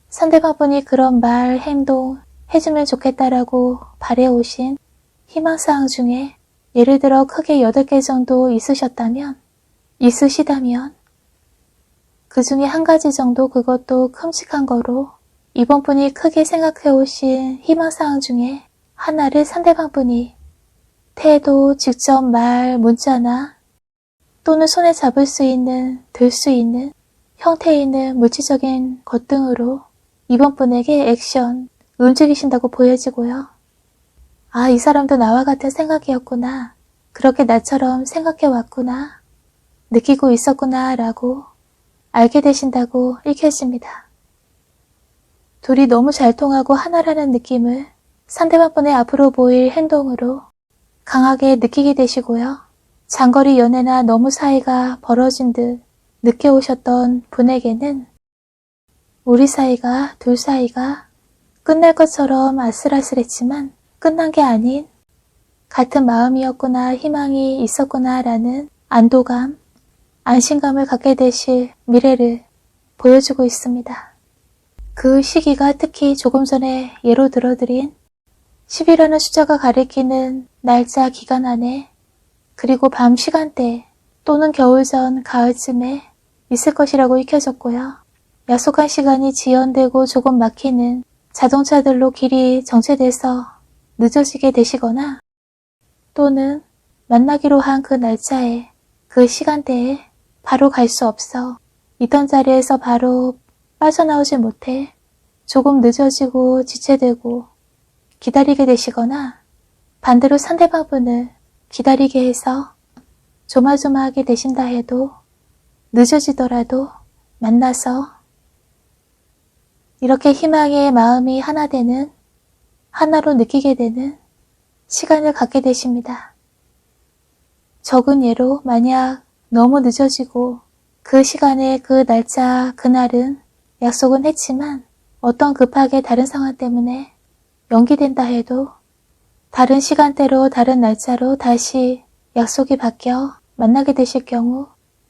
상대방 분이 그런 말, 행동 해주면 좋겠다라고 바래오신 희망사항 중에 예를 들어 크게 8개 정도 있으시다면 그 중에 한 가지 정도, 그것도 큼직한 거로 이번 분이 크게 생각해오신 희망사항 중에 하나를 상대방 분이 태도, 직접 말, 문자나 또는 손에 잡을 수 있는, 들 수 있는 형태 있는 물질적인 것 등으로 이번 분에게 액션, 움직이신다고 보여지고요. 아, 이 사람도 나와 같은 생각이었구나, 그렇게 나처럼 생각해왔구나, 느끼고 있었구나 라고 알게 되신다고 읽혀집니다. 둘이 너무 잘 통하고 하나라는 느낌을 상대방 분의 앞으로 보일 행동으로 강하게 느끼게 되시고요. 장거리 연애나 너무 사이가 벌어진 듯 느껴오셨던 분에게는 우리 사이가, 둘 사이가 끝날 것처럼 아슬아슬했지만 끝난 게 아닌 같은 마음이었구나, 희망이 있었구나 라는 안도감, 안심감을 갖게 되실 미래를 보여주고 있습니다. 그 시기가 특히 조금 전에 예로 들어드린 10이라는 숫자가 가리키는 날짜 기간 안에 그리고 밤 시간대 또는 겨울 전 가을쯤에 있을 것이라고 익혀졌고요. 약속한 시간이 지연되고 조금 막히는 자동차들로 길이 정체돼서 늦어지게 되시거나 또는 만나기로 한 그 날짜에 그 시간대에 바로 갈 수 없어 있던 자리에서 바로 빠져나오지 못해 조금 늦어지고 지체되고 기다리게 되시거나 반대로 상대방분을 기다리게 해서 조마조마하게 되신다 해도 늦어지더라도 만나서 이렇게 희망의 마음이 하나 되는, 하나로 느끼게 되는 시간을 갖게 되십니다. 적은 예로 만약 너무 늦어지고 그 시간에 그 날짜 그날은 약속은 했지만 어떤 급하게 다른 상황 때문에 연기된다 해도 다른 시간대로 다른 날짜로 다시 약속이 바뀌어 만나게 되실 경우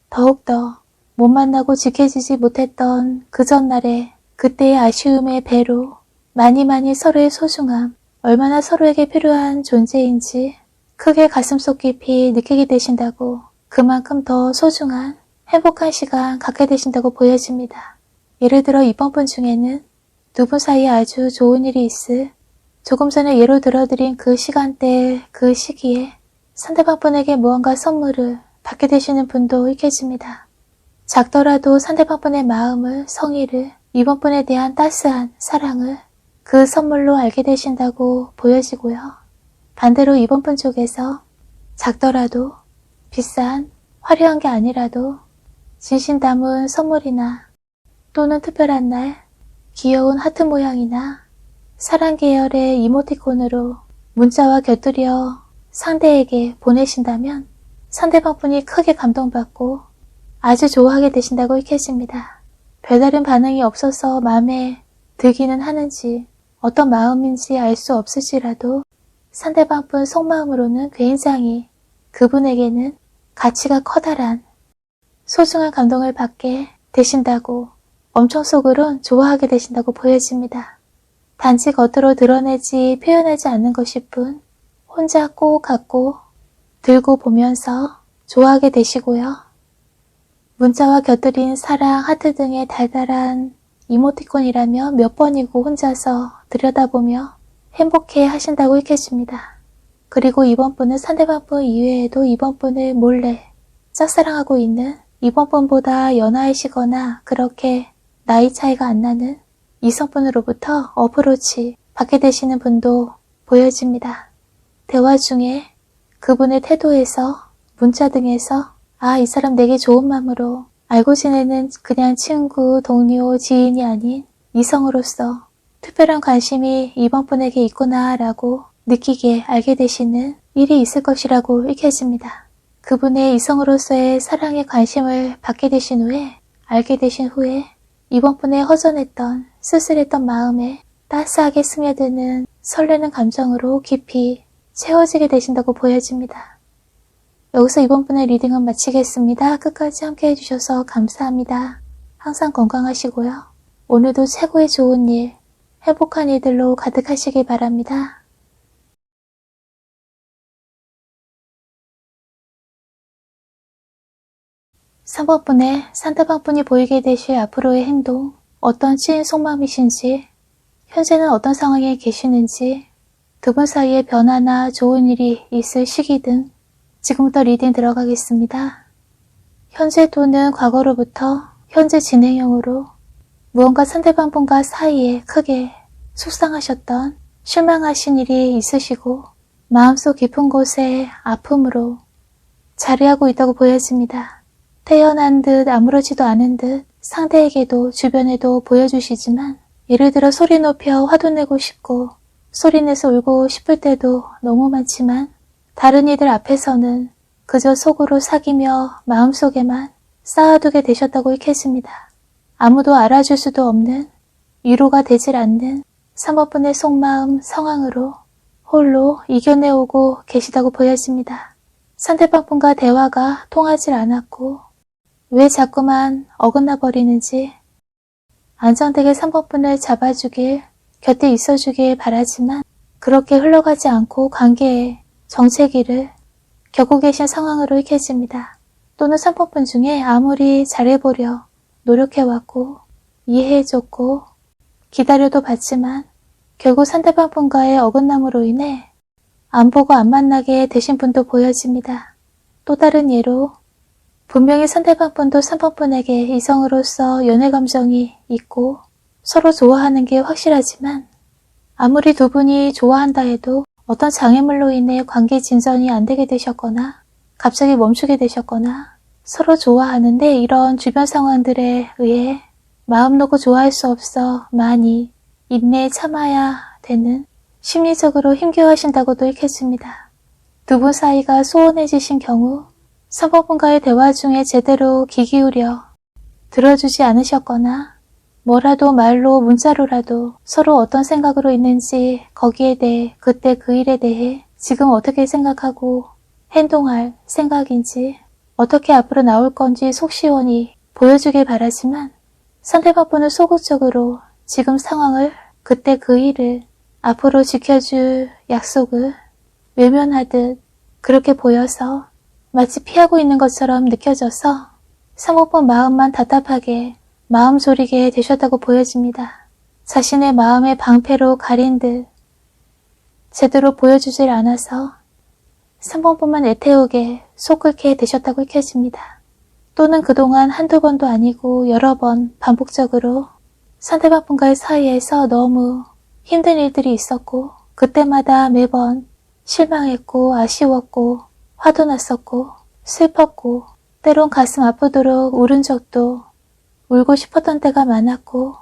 더욱더 못 만나고 지켜지지 못했던 그 전날에 그때의 아쉬움의 배로 많이 서로의 소중함, 얼마나 서로에게 필요한 존재인지 크게 가슴속 깊이 느끼게 되신다고 그만큼 더 소중한 행복한 시간 갖게 되신다고 보여집니다. 예를 들어 이번 분 중에는 두 분 사이에 아주 좋은 일이 있을 조금 전에 예로 들어드린 그 시간대, 그 시기에 상대방 분에게 무언가 선물을 받게 되시는 분도 익혀집니다. 작더라도 상대방 분의 마음을, 성의를, 이번 분에 대한 따스한 사랑을 그 선물로 알게 되신다고 보여지고요. 반대로 이번 분 쪽에서 작더라도 비싼 화려한 게 아니라도 진심 담은 선물이나 또는 특별한 날 귀여운 하트 모양이나 사랑 계열의 이모티콘으로 문자와 곁들여 상대에게 보내신다면 상대방 분이 크게 감동받고 아주 좋아하게 되신다고 익혀집니다. 별다른 반응이 없어서 마음에 들기는 하는지 어떤 마음인지 알 수 없을지라도 상대방 분 속마음으로는 굉장히 그분에게는 가치가 커다란 소중한 감동을 받게 되신다고 엄청 속으론 좋아하게 되신다고 보여집니다. 단지 겉으로 드러내지 표현하지 않는 것일 뿐 혼자 꼭 갖고 들고 보면서 좋아하게 되시고요. 문자와 곁들인 사랑, 하트 등의 달달한 이모티콘이라면 몇 번이고 혼자서 들여다보며 행복해 하신다고 익혀집니다. 그리고 이번 분은 상대방 분 이외에도 이번 분을 몰래 짝사랑하고 있는 이번 분보다 연하이시거나 그렇게 나이 차이가 안 나는 이성분으로부터 어프로치 받게 되시는 분도 보여집니다. 대화 중에 그분의 태도에서 문자 등에서 이 사람 내게 좋은 마음으로 알고 지내는 그냥 친구, 동료, 지인이 아닌 이성으로서 특별한 관심이 이번 분에게 있구나 라고 느끼게 알게 되시는 일이 있을 것이라고 익혀집니다. 그분의 이성으로서의 사랑에 관심을 받게 되신 후에 알게 되신 후에 이번 분의 허전했던 쓸쓸했던 마음에 따스하게 스며드는 설레는 감정으로 깊이 채워지게 되신다고 보여집니다. 여기서 이번 분의 리딩은 마치겠습니다. 끝까지 함께 해주셔서 감사합니다. 항상 건강하시고요. 오늘도 최고의 좋은 일, 행복한 일들로 가득하시길 바랍니다. 3번 분의 상대방 분이 보이게 되실 앞으로의 행동, 어떤 치인 속마음이신지, 현재는 어떤 상황에 계시는지, 두 분 사이에 변화나 좋은 일이 있을 시기 등 지금부터 리딩 들어가겠습니다. 현재 또는 과거로부터 현재 진행형으로 무언가 상대방 분과 사이에 크게 속상하셨던 실망하신 일이 있으시고 마음속 깊은 곳에 아픔으로 자리하고 있다고 보여집니다. 태어난 듯 아무렇지도 않은 듯 상대에게도 주변에도 보여주시지만 예를 들어 소리 높여 화도 내고 싶고 소리내서 울고 싶을 때도 너무 많지만 다른 이들 앞에서는 그저 속으로 사귀며 마음속에만 쌓아두게 되셨다고 익혀집니다. 아무도 알아줄 수도 없는 위로가 되질 않는 3번분의 속마음 상황으로 홀로 이겨내오고 계시다고 보여집니다. 상대방 분과 대화가 통하질 않았고 왜 자꾸만 어긋나 버리는지 안정되게 3번 분을 잡아주길, 곁에 있어주길 바라지만 그렇게 흘러가지 않고 관계의 정체기를 겪고 계신 상황으로 익혀집니다. 또는 3번 분 중에 아무리 잘해보려 노력해왔고 이해해줬고 기다려도 봤지만 결국 상대방 분과의 어긋남으로 인해 안 보고 안 만나게 되신 분도 보여집니다. 또 다른 예로 분명히 상대방 분도 3번 분에게 이성으로서 연애 감정이 있고 서로 좋아하는 게 확실하지만 아무리 두 분이 좋아한다 해도 어떤 장애물로 인해 관계 진전이 안 되게 되셨거나 갑자기 멈추게 되셨거나 서로 좋아하는데 이런 주변 상황들에 의해 마음 놓고 좋아할 수 없어 많이 인내에 참아야 되는 심리적으로 힘겨워하신다고도 읽혀집니다. 두 분 사이가 소원해지신 경우 3번 분과의 대화 중에 제대로 귀 기울여 들어주지 않으셨거나 뭐라도 말로 문자로라도 서로 어떤 생각으로 있는지 거기에 대해 그때 그 일에 대해 지금 어떻게 생각하고 행동할 생각인지 어떻게 앞으로 나올 건지 속 시원히 보여주길 바라지만 상대방 분은 소극적으로 지금 상황을 그때 그 일을 앞으로 지켜줄 약속을 외면하듯 그렇게 보여서 마치 피하고 있는 것처럼 느껴져서 3번 분 마음만 답답하게 마음 졸이게 되셨다고 보여집니다. 자신의 마음의 방패로 가린 듯 제대로 보여주질 않아서 3번 분만 애태우게 속 끓게 되셨다고 읽혀집니다. 또는 그동안 한두 번도 아니고 여러 번 반복적으로 상대방 분과의 사이에서 너무 힘든 일들이 있었고 그때마다 매번 실망했고 아쉬웠고 화도 났었고 슬펐고 때론 가슴 아프도록 울은 적도 울고 싶었던 때가 많았고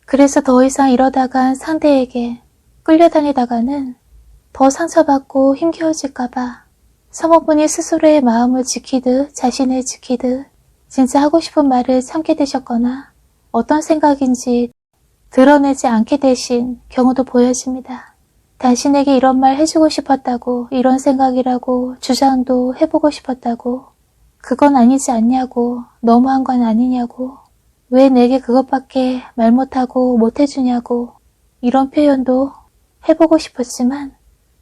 그래서 더 이상 이러다간 상대에게 끌려다니다가는 더 상처받고 힘겨워질까봐 사모분이 스스로의 마음을 지키듯 자신을 지키듯 진짜 하고 싶은 말을 참게 되셨거나 어떤 생각인지 드러내지 않게 되신 경우도 보여집니다. 당신에게 이런 말 해주고 싶었다고 이런 생각이라고 주장도 해보고 싶었다고 그건 아니지 않냐고 너무한 건 아니냐고 왜 내게 그것밖에 말 못하고 못해주냐고 이런 표현도 해보고 싶었지만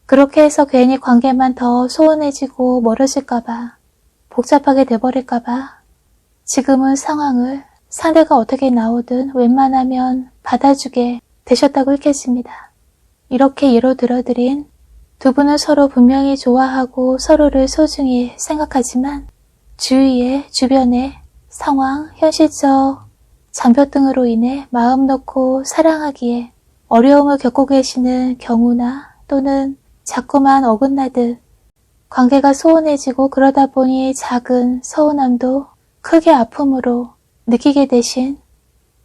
그렇게 해서 괜히 관계만 더 소원해지고 멀어질까봐 복잡하게 돼버릴까봐 지금은 상황을 상대가 어떻게 나오든 웬만하면 받아주게 되셨다고 읽혀집니다. 이렇게 예로 들어드린 두 분은 서로 분명히 좋아하고 서로를 소중히 생각하지만 주위에 주변의 상황, 현실적 장벽 등으로 인해 마음 놓고 사랑하기에 어려움을 겪고 계시는 경우나 또는 자꾸만 어긋나듯 관계가 소원해지고 그러다 보니 작은 서운함도 크게 아픔으로 느끼게 되신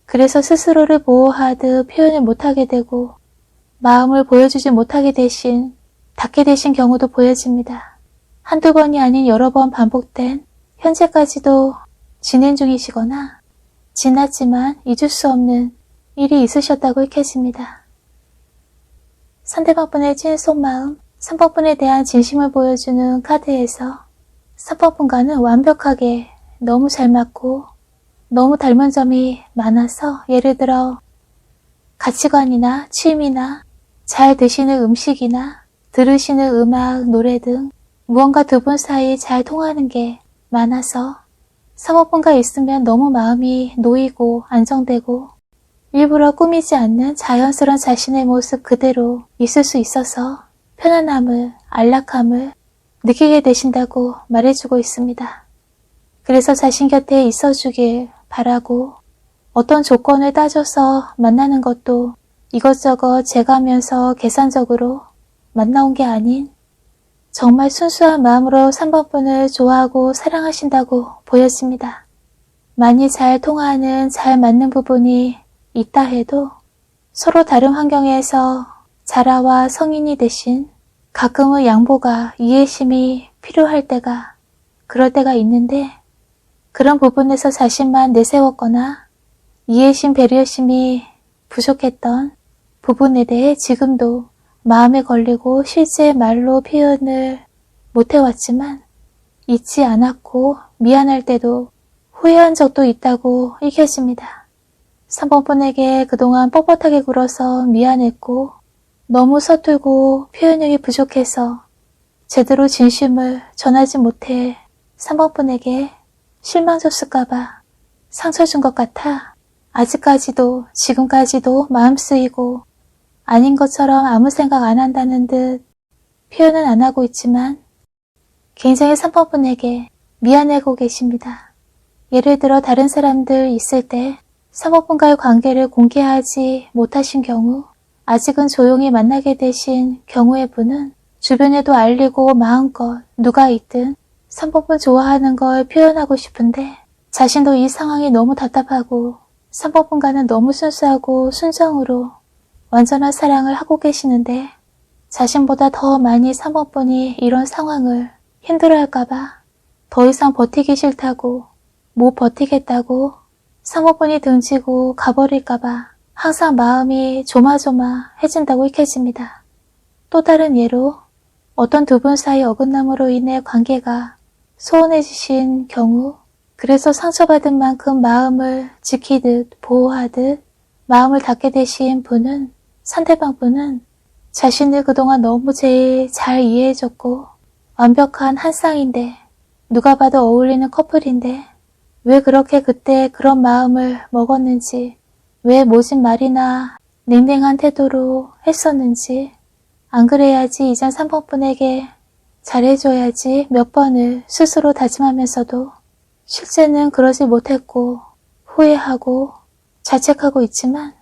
그래서 스스로를 보호하듯 표현을 못하게 되고 마음을 보여주지 못하게 되신 닫게 되신 경우도 보여집니다. 한두 번이 아닌 여러 번 반복된 현재까지도 진행 중이시거나 지났지만 잊을 수 없는 일이 있으셨다고 읽혀집니다. 상대방분의 찐 속마음, 3번분에 대한 진심을 보여주는 카드에서 3번분과는 완벽하게 너무 잘 맞고 너무 닮은 점이 많아서 예를 들어 가치관이나 취미나 잘 드시는 음식이나 들으시는 음악, 노래 등 무언가 두 분 사이 잘 통하는 게 많아서 3번분과 있으면 너무 마음이 놓이고 안정되고 일부러 꾸미지 않는 자연스러운 자신의 모습 그대로 있을 수 있어서 편안함을, 안락함을 느끼게 되신다고 말해주고 있습니다. 그래서 자신 곁에 있어주길 바라고 어떤 조건을 따져서 만나는 것도 이것저것 재가면서 계산적으로 만나온 게 아닌 정말 순수한 마음으로 3번분을 좋아하고 사랑하신다고 보여집니다. 많이 잘 통하는 잘 맞는 부분이 있다 해도 서로 다른 환경에서 자라와 성인이 되신 가끔은 양보가 이해심이 필요할 때가 그럴 때가 있는데 그런 부분에서 자신만 내세웠거나 이해심 배려심이 부족했던 부분에 대해 지금도 마음에 걸리고 실제 말로 표현을 못해왔지만 잊지 않았고 미안할 때도 후회한 적도 있다고 읽혀집니다. 3번 분에게 그동안 뻣뻣하게 굴어서 미안했고 너무 서툴고 표현력이 부족해서 제대로 진심을 전하지 못해 3번 분에게 실망 줬을까봐 상처 준 것 같아 아직까지도 지금까지도 마음 쓰이고 아닌 것처럼 아무 생각 안 한다는 듯 표현은 안 하고 있지만 굉장히 3번 분에게 미안해하고 계십니다. 예를 들어 다른 사람들 있을 때 3번 분과의 관계를 공개하지 못하신 경우 아직은 조용히 만나게 되신 경우의 분은 주변에도 알리고 마음껏 누가 있든 3번 분 좋아하는 걸 표현하고 싶은데 자신도 이 상황이 너무 답답하고 3번 분과는 너무 순수하고 순정으로 완전한 사랑을 하고 계시는데 자신보다 더 많이 3번 분이 이런 상황을 힘들어할까봐 더 이상 버티기 싫다고 못 버티겠다고 3번 분이 등지고 가버릴까봐 항상 마음이 조마조마해진다고 읽혀집니다. 또 다른 예로 어떤 두 분 사이 어긋남으로 인해 관계가 소원해지신 경우 그래서 상처받은 만큼 마음을 지키듯 보호하듯 마음을 닫게 되신 분은 상대방 분은 자신을 그동안 너무 제일 잘 이해해줬고 완벽한 한 쌍인데 누가 봐도 어울리는 커플인데 왜 그렇게 그때 그런 마음을 먹었는지 왜 모진 말이나 냉랭한 태도로 했었는지 안 그래야지 이젠 3번 분에게 잘해줘야지 몇 번을 스스로 다짐하면서도 실제는 그러지 못했고 후회하고 자책하고 있지만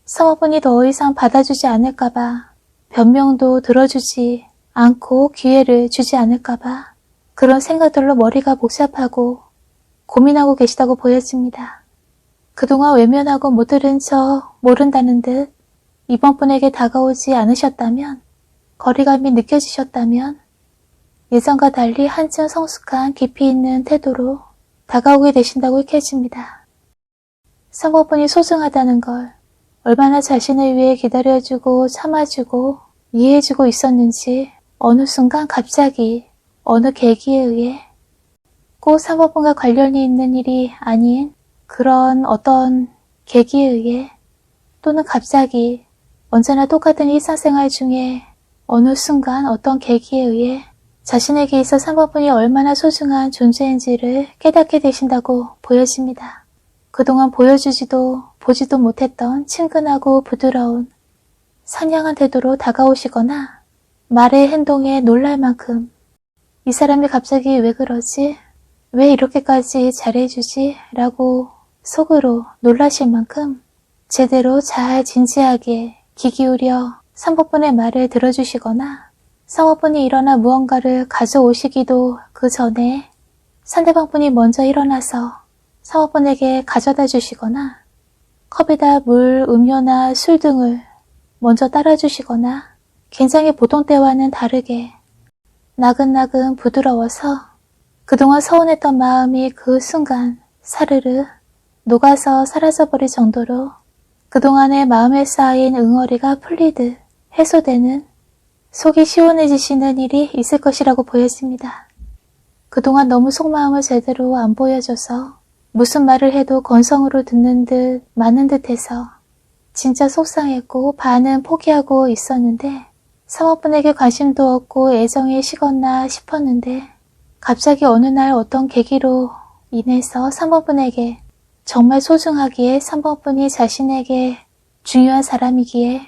3번 분이 더 이상 받아주지 않을까봐 변명도 들어주지 않고 기회를 주지 않을까봐 그런 생각들로 머리가 복잡하고 고민하고 계시다고 보여집니다. 그동안 외면하고 못 들은 척 모른다는 듯 이번 분에게 다가오지 않으셨다면 거리감이 느껴지셨다면 예전과 달리 한층 성숙한 깊이 있는 태도로 다가오게 되신다고 읽혀집니다. 3번 분이 소중하다는 걸 얼마나 자신을 위해 기다려주고 참아주고 이해해주고 있었는지 어느 순간 갑자기 어느 계기에 의해 꼭 3번 분과 관련이 있는 일이 아닌 그런 어떤 계기에 의해 또는 갑자기 언제나 똑같은 일상생활 중에 어느 순간 어떤 계기에 의해 자신에게 있어 3번 분이 얼마나 소중한 존재인지를 깨닫게 되신다고 보여집니다. 그동안 보여주지도 보지도 못했던 친근하고 부드러운 상냥한 태도로 다가오시거나 말의 행동에 놀랄 만큼 이 사람이 갑자기 왜 그러지? 왜 이렇게까지 잘해주지? 라고 속으로 놀라실 만큼 제대로 잘 진지하게 귀 기울여 3번 분의 말을 들어주시거나 3번 분이 일어나 무언가를 가져오시기도 그 전에 상대방 분이 먼저 일어나서 3번 분에게 가져다 주시거나 컵에다 물, 음료나 술 등을 먼저 따라주시거나 굉장히 보통 때와는 다르게 나긋나긋 부드러워서 그동안 서운했던 마음이 그 순간 사르르 녹아서 사라져버릴 정도로 그동안의 마음에 쌓인 응어리가 풀리듯 해소되는 속이 시원해지시는 일이 있을 것이라고 보여집니다. 그동안 너무 속마음을 제대로 안 보여줘서 무슨 말을 해도 건성으로 듣는 듯 마는 듯해서 진짜 속상했고 반은 포기하고 있었는데 3번 분에게 관심도 없고 애정이 식었나 싶었는데 갑자기 어느 날 어떤 계기로 인해서 3번 분에게 정말 소중하기에 3번 분이 자신에게 중요한 사람이기에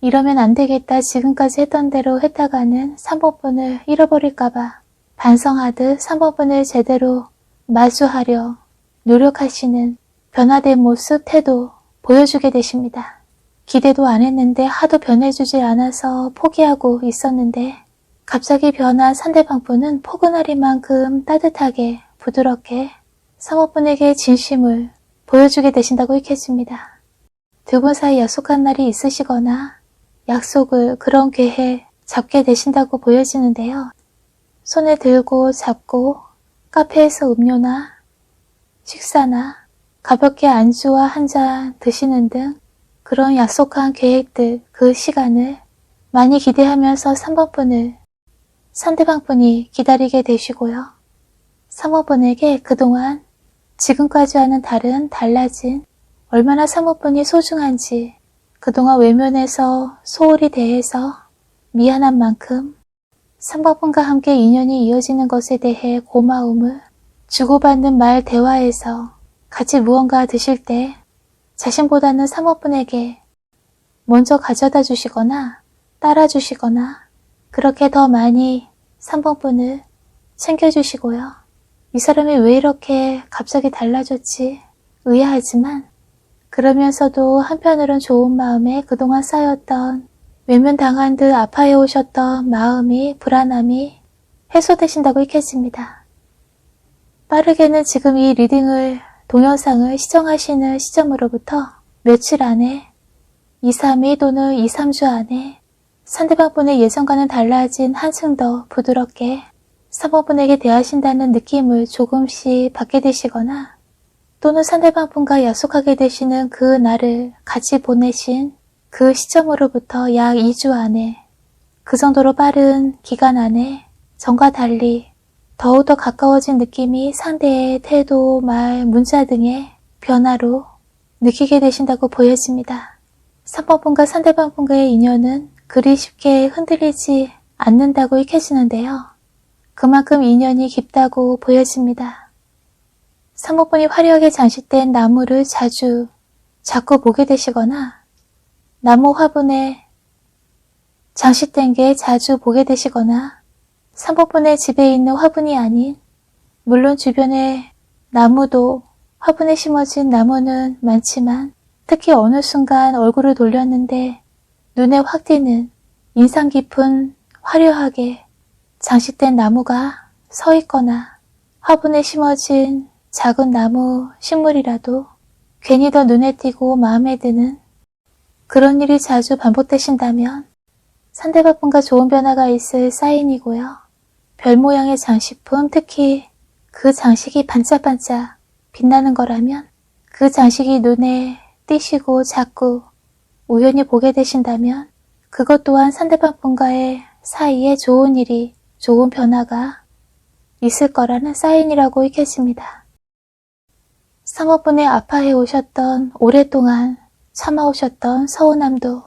이러면 안 되겠다 지금까지 했던 대로 했다가는 3번 분을 잃어버릴까봐 반성하듯 3번 분을 제대로 마주하려 노력하시는 변화된 모습, 태도 보여주게 되십니다. 기대도 안 했는데 하도 변해주지 않아서 포기하고 있었는데 갑자기 변한 상대방 분은 포근하리만큼 따뜻하게 부드럽게 3번 분에게 진심을 보여주게 되신다고 읽혀집니다. 두 분 사이 약속한 날이 있으시거나 약속을 그런 계획 잡게 되신다고 보여지는데요. 손에 들고 잡고 카페에서 음료나 식사나 가볍게 안주와 한 잔 드시는 등 그런 약속한 계획들 그 시간을 많이 기대하면서 3번 분을 상대방 분이 기다리게 되시고요. 3번 분에게 그동안 지금까지와는 다른 달라진 얼마나 3번 분이 소중한지 그동안 외면해서 소홀히 대해서 미안한 만큼 3번 분과 함께 인연이 이어지는 것에 대해 고마움을 주고받는 말 대화에서 같이 무언가 드실 때 자신보다는 3번 분에게 먼저 가져다 주시거나 따라 주시거나 그렇게 더 많이 3번 분을 챙겨주시고요. 이 사람이 왜 이렇게 갑자기 달라졌지 의아하지만 그러면서도 한편으론 좋은 마음에 그동안 쌓였던 외면당한 듯 아파해 오셨던 마음이 불안함이 해소되신다고 읽혀집니다. 빠르게는 지금 이 리딩을 동영상을 시청하시는 시점으로부터 며칠 안에 2, 3일 또는 2, 3주 안에 상대방 분의 예전과는 달라진 한층 더 부드럽게 3번 분에게 대하신다는 느낌을 조금씩 받게 되시거나 또는 상대방 분과 약속하게 되시는 그 날을 같이 보내신 그 시점으로부터 약 2주 안에 그 정도로 빠른 기간 안에 전과 달리 더욱더 가까워진 느낌이 상대의 태도, 말, 문자 등의 변화로 느끼게 되신다고 보여집니다. 3번 분과 상대방 분과의 인연은 그리 쉽게 흔들리지 않는다고 읽혀지는데요. 그만큼 인연이 깊다고 보여집니다. 3번 분이 화려하게 장식된 나무를 자꾸 보게 되시거나 나무 화분에 장식된 게 자주 보게 되시거나 3번 분의 집에 있는 화분이 아닌 물론 주변에 나무도 화분에 심어진 나무는 많지만 특히 어느 순간 얼굴을 돌렸는데 눈에 확 띄는 인상 깊은 화려하게 장식된 나무가 서 있거나 화분에 심어진 작은 나무 식물이라도 괜히 더 눈에 띄고 마음에 드는 그런 일이 자주 반복되신다면 상대방 분과 좋은 변화가 있을 사인이고요. 별 모양의 장식품, 특히 그 장식이 반짝반짝 빛나는 거라면 그 장식이 눈에 띄시고 자꾸 우연히 보게 되신다면 그것 또한 상대방 분과의 사이에 좋은 일이, 좋은 변화가 있을 거라는 사인이라고 읽혀집니다. 3번 분의 아파해 오셨던 오랫동안 참아오셨던 서운함도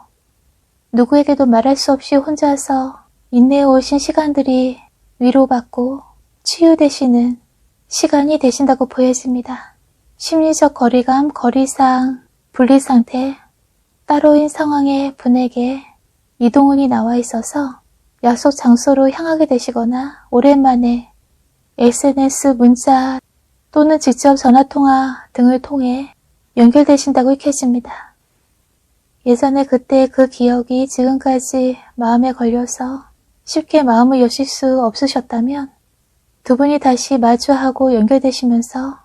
누구에게도 말할 수 없이 혼자서 인내해 오신 시간들이 위로받고 치유되시는 시간이 되신다고 보여집니다. 심리적 거리감, 거리상, 분리상태, 따로인 상황의 분에게 이동운이 나와 있어서 약속 장소로 향하게 되시거나 오랜만에 SNS, 문자 또는 직접 전화통화 등을 통해 연결되신다고 읽혀집니다. 예전에 그때 그 기억이 지금까지 마음에 걸려서 쉽게 마음을 여실 수 없으셨다면 두 분이 다시 마주하고 연결되시면서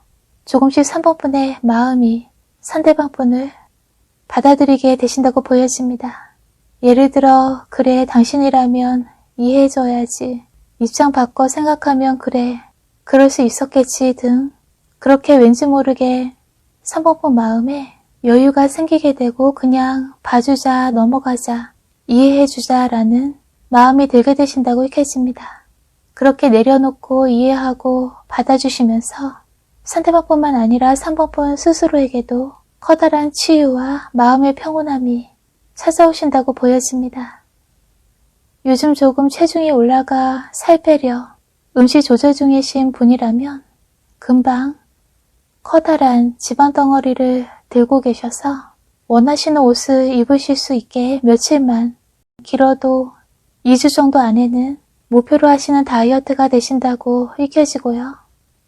조금씩 3번 분의 마음이 상대방 분을 받아들이게 되신다고 보여집니다. 예를 들어 그래 당신이라면 이해해줘야지, 입장 바꿔 생각하면 그래 그럴 수 있었겠지 등 그렇게 왠지 모르게 3번 분 마음에 여유가 생기게 되고 그냥 봐주자, 넘어가자, 이해해주자 라는 마음이 들게 되신다고 읽혀집니다. 그렇게 내려놓고 이해하고 받아주시면서 상대방뿐만 아니라 3번 분 스스로에게도 커다란 치유와 마음의 평온함이 찾아오신다고 보여집니다. 요즘 조금 체중이 올라가 살 빼려 음식 조절 중이신 분이라면 금방 커다란 지방 덩어리를 들고 계셔서 원하시는 옷을 입으실 수 있게 며칠만, 길어도 2주 정도 안에는 목표로 하시는 다이어트가 되신다고 읽혀지고요.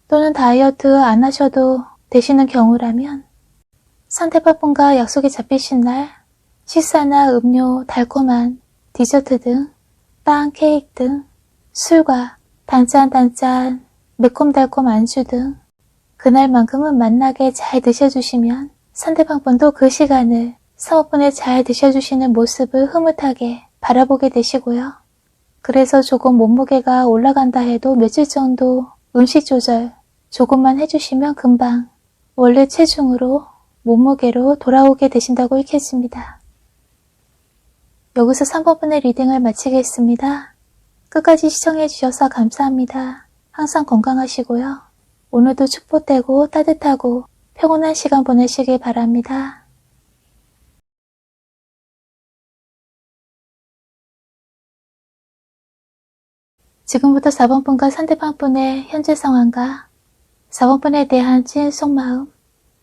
또는 다이어트 안 하셔도 되시는 경우라면 상대방 분과 약속이 잡히신 날 식사나 음료, 달콤한 디저트 등 빵, 케이크 등 술과 단짠단짠 매콤달콤 안주 등 그날만큼은 맛나게 잘 드셔주시면 상대방 분도 그 시간을 사모분에 잘 드셔주시는 모습을 흐뭇하게 바라보게 되시고요. 그래서 조금 몸무게가 올라간다 해도 며칠 정도 음식 조절 조금만 해주시면 금방 원래 체중으로 몸무게로 돌아오게 되신다고 읽혀집니다. 여기서 3번분의 리딩을 마치겠습니다. 끝까지 시청해주셔서 감사합니다. 항상 건강하시고요. 오늘도 축복되고 따뜻하고 평온한 시간 보내시길 바랍니다. 지금부터 4번분과 상대방분의 현재 상황과 4번분에 대한 찐 속마음,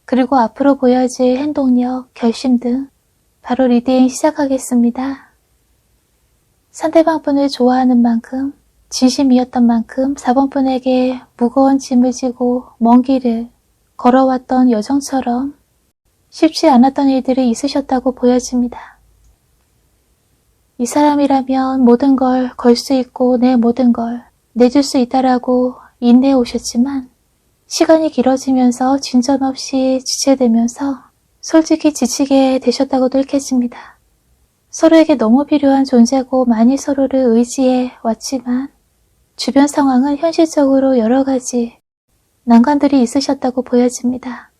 그리고 앞으로 보여질 행동력, 결심 등 바로 리딩 시작하겠습니다. 상대방분을 좋아하는 만큼, 진심이었던 만큼 4번분에게 무거운 짐을 지고 먼 길을 걸어왔던 여정처럼 쉽지 않았던 일들이 있으셨다고 보여집니다. 이 사람이라면 모든 걸 걸 수 있고 내 모든 걸 내줄 수 있다라고 인내해 오셨지만 시간이 길어지면서 진전 없이 지체되면서 솔직히 지치게 되셨다고도 읽혀집니다. 서로에게 너무 필요한 존재고 많이 서로를 의지해 왔지만 주변 상황은 현실적으로 여러 가지 난관들이 있으셨다고 보여집니다.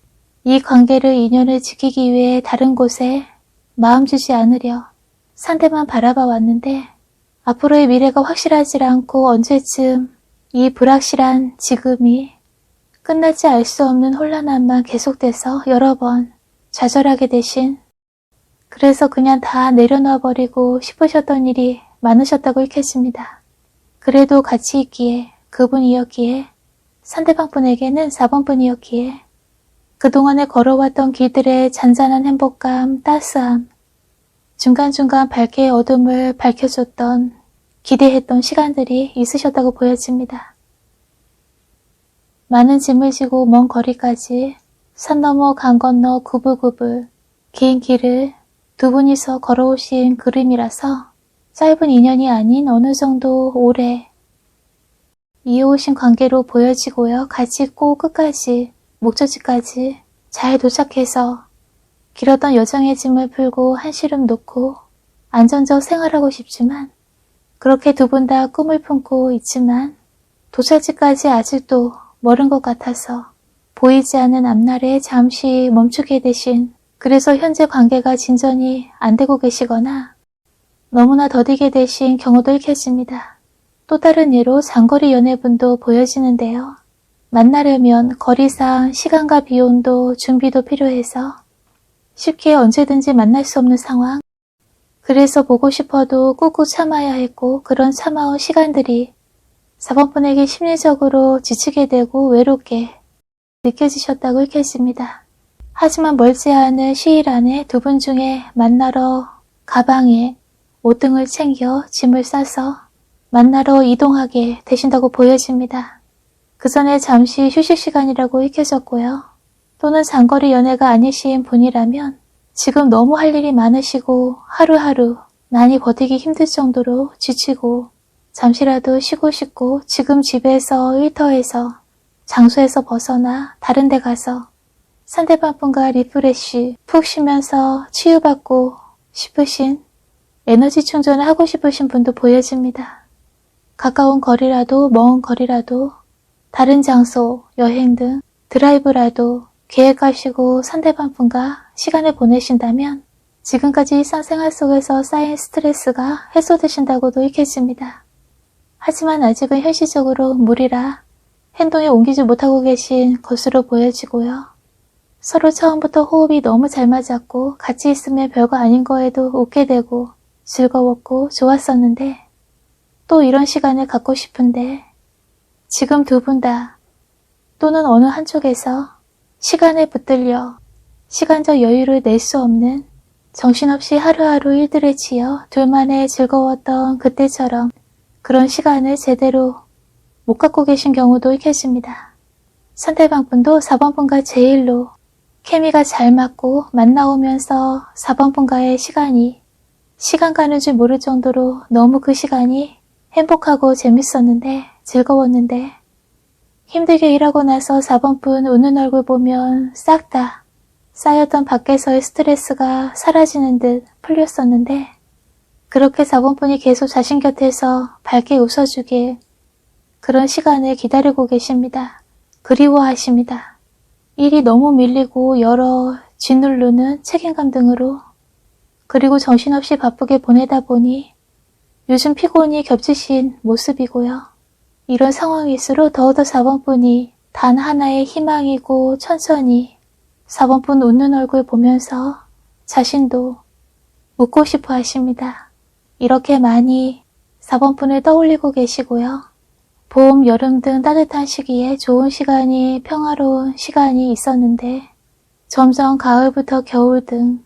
이 관계를 인연을 지키기 위해 다른 곳에 마음 주지 않으려 상대만 바라봐 왔는데 앞으로의 미래가 확실하지 않고 언제쯤 이 불확실한 지금이 끝날지 알 수 없는 혼란함만 계속돼서 여러 번 좌절하게 되신, 그래서 그냥 다 내려놔버리고 싶으셨던 일이 많으셨다고 읽혀집니다. 그래도 같이 있기에, 그분이었기에, 상대방분에게는 4번분이었기에 그동안에 걸어왔던 길들의 잔잔한 행복감, 따스함, 중간중간 밝게 어둠을 밝혀줬던 기대했던 시간들이 있으셨다고 보여집니다. 많은 짐을 지고 먼 거리까지 산 넘어 강 건너 구불구불 긴 길을 두 분이서 걸어오신 그림이라서 짧은 인연이 아닌 어느 정도 오래 이어오신 관계로 보여지고요. 같이 꼭 끝까지 목적지까지 잘 도착해서 길었던 여정의 짐을 풀고 한시름 놓고 안전적 생활하고 싶지만 그렇게 두 분 다 꿈을 품고 있지만 도착지까지 아직도 멀은 것 같아서 보이지 않는 앞날에 잠시 멈추게 되신, 그래서 현재 관계가 진전이 안 되고 계시거나 너무나 더디게 되신 경우도 읽혀집니다. 또 다른 예로 장거리 연애분도 보여지는데요. 만나려면 거리상 시간과 비용도 준비도 필요해서 쉽게 언제든지 만날 수 없는 상황, 그래서 보고 싶어도 꾹꾹 참아야 했고 그런 참아온 시간들이 4번분에게 심리적으로 지치게 되고 외롭게 느껴지셨다고 읽혀집니다. 하지만 멀지 않은 시일 안에 두 분 중에 만나러 가방에 옷 등을 챙겨 짐을 싸서 만나러 이동하게 되신다고 보여집니다. 그 전에 잠시 휴식 시간이라고 읽혀졌고요. 또는 장거리 연애가 아니신 분이라면 지금 너무 할 일이 많으시고 하루하루 많이 버티기 힘들 정도로 지치고 잠시라도 쉬고 싶고 지금 집에서 일터에서 장소에서 벗어나 다른 데 가서 상대방분과 리프레쉬 푹 쉬면서 치유받고 싶으신, 에너지 충전을 하고 싶으신 분도 보여집니다. 가까운 거리라도 먼 거리라도 다른 장소, 여행 등 드라이브라도 계획하시고 상대방분과 시간을 보내신다면 지금까지 일상생활 속에서 쌓인 스트레스가 해소되신다고도 읽혀집니다. 하지만 아직은 현실적으로 무리라 행동에 옮기지 못하고 계신 것으로 보여지고요. 서로 처음부터 호흡이 너무 잘 맞았고 같이 있으면 별거 아닌 거에도 웃게 되고 즐거웠고 좋았었는데 또 이런 시간을 갖고 싶은데 지금 두 분 다 또는 어느 한쪽에서 시간에 붙들려 시간적 여유를 낼 수 없는, 정신없이 하루하루 일들에 치여 둘만의 즐거웠던 그때처럼 그런 시간을 제대로 못 갖고 계신 경우도 읽혀집니다. 상대방분도 4번분과 제일로 케미가 잘 맞고 만나오면서 4번분과의 시간 가는 줄 모를 정도로 너무 그 시간이 행복하고 재밌었는데 즐거웠는데 힘들게 일하고 나서 4번분 웃는 얼굴 보면 싹 다 쌓였던 밖에서의 스트레스가 사라지는 듯 풀렸었는데 그렇게 4번분이 계속 자신 곁에서 밝게 웃어주길 그런 시간을 기다리고 계십니다. 그리고 정신없이 바쁘게 보내다 보니 요즘 피곤이 겹치신 모습이고요. 이런 상황일수록 더욱더 4번분이 단 하나의 희망이고 천천히 4번분 웃는 얼굴 보면서 자신도 웃고 싶어 하십니다. 이렇게 많이 4번분을 떠올리고 계시고요. 봄, 여름 등 따뜻한 시기에 좋은 시간이 평화로운 시간이 있었는데 점점 가을부터 겨울 등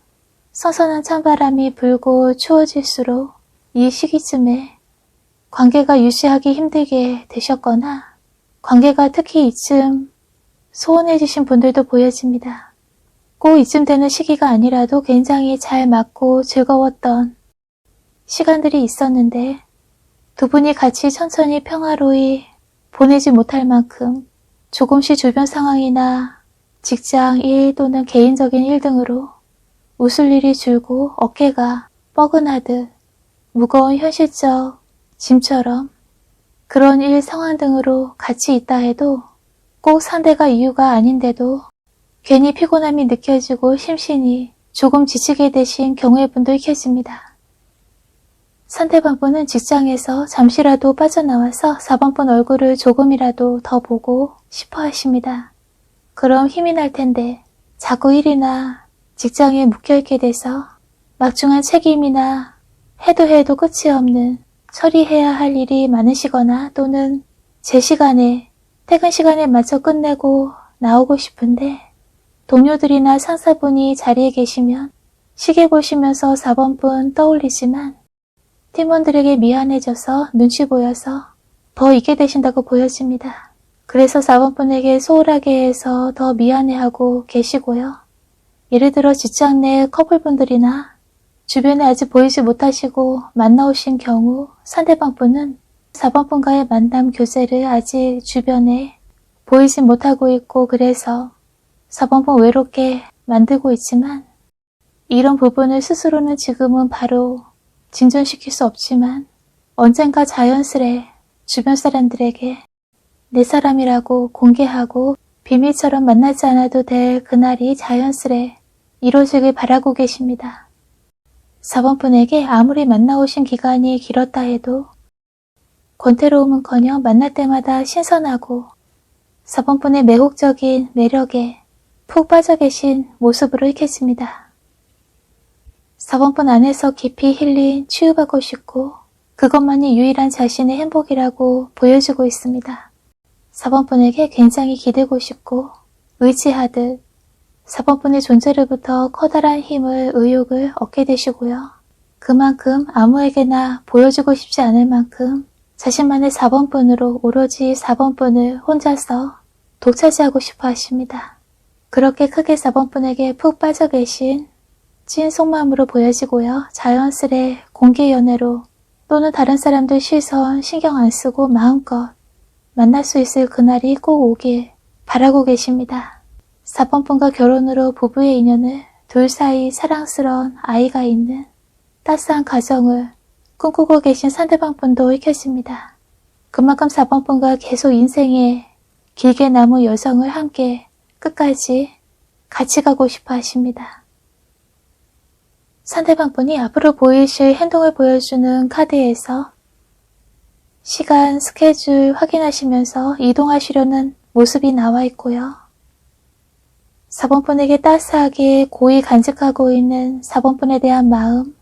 선선한 찬바람이 불고 추워질수록 이 시기쯤에 관계가 유지하기 힘들게 되셨거나 관계가 특히 이쯤 소원해지신 분들도 보여집니다. 꼭 이쯤 되는 시기가 아니라도 굉장히 잘 맞고 즐거웠던 시간들이 있었는데 두 분이 같이 천천히 평화로이 보내지 못할 만큼 조금씩 주변 상황이나 직장 일 또는 개인적인 일 등으로 웃을 일이 줄고 어깨가 뻐근하듯 무거운 현실적 짐처럼 그런 일 상황 등으로 같이 있다 해도 꼭 상대가 이유가 아닌데도 괜히 피곤함이 느껴지고 심신이 조금 지치게 되신 경우의 분도 계십니다. 상대방분은 직장에서 잠시라도 빠져나와서 4번분 얼굴을 조금이라도 더 보고 싶어 하십니다. 그럼 힘이 날 텐데 자꾸 일이나 직장에 묶여있게 돼서 막중한 책임이나 해도 끝이 없는 처리해야 할 일이 많으시거나 또는 제 시간에 퇴근 시간에 맞춰 끝내고 나오고 싶은데 동료들이나 상사분이 자리에 계시면 시계 보시면서 4번분 떠올리지만 팀원들에게 미안해져서 눈치 보여서 더 있게 되신다고 보여집니다. 그래서 4번분에게 소홀하게 해서 더 미안해하고 계시고요. 예를 들어 직장 내 커플분들이나 주변에 아직 보이지 못하시고 만나오신 경우 상대방분은 4번분과의 만남 교제를 아직 주변에 보이지 못하고 있고 그래서 4번분 외롭게 만들고 있지만 이런 부분을 스스로는 지금은 바로 진전시킬 수 없지만 언젠가 자연스레 주변 사람들에게 내 사람이라고 공개하고 비밀처럼 만나지 않아도 될 그날이 자연스레 이루어지길 바라고 계십니다. 4번분에게 아무리 만나오신 기간이 길었다 해도 권태로움은커녕 만날 때마다 신선하고 4번분의 매혹적인 매력에 푹 빠져 계신 모습으로 읽혀집니다. 4번분 안에서 깊이 힐링, 치유받고 싶고 그것만이 유일한 자신의 행복이라고 보여주고 있습니다. 4번분에게 굉장히 기대고 싶고 의지하듯 4번분의 존재로부터 커다란 힘을, 의욕을 얻게 되시고요. 그만큼 아무에게나 보여주고 싶지 않을 만큼 자신만의 4번분으로 오로지 4번분을 혼자서 독차지하고 싶어 하십니다. 그렇게 크게 4번분에게 푹 빠져 계신 찐 속마음으로 보여지고요. 자연스레 공개 연애로 또는 다른 사람들 시선 신경 안 쓰고 마음껏 만날 수 있을 그날이 꼭 오길 바라고 계십니다. 4번분과 결혼으로 부부의 인연을 둘 사이 사랑스러운 아이가 있는 따스한 가정을 꿈꾸고 계신 상대방분도 읽혀집니다. 그만큼 4번분과 계속 인생에 길게 남은 여정을 함께 끝까지 같이 가고 싶어 하십니다. 상대방분이 앞으로 보이실 행동을 보여주는 카드에서 시간, 스케줄 확인하시면서 이동하시려는 모습이 나와 있고요. 4번분에게 따스하게 고이 간직하고 있는 4번분에 대한 마음,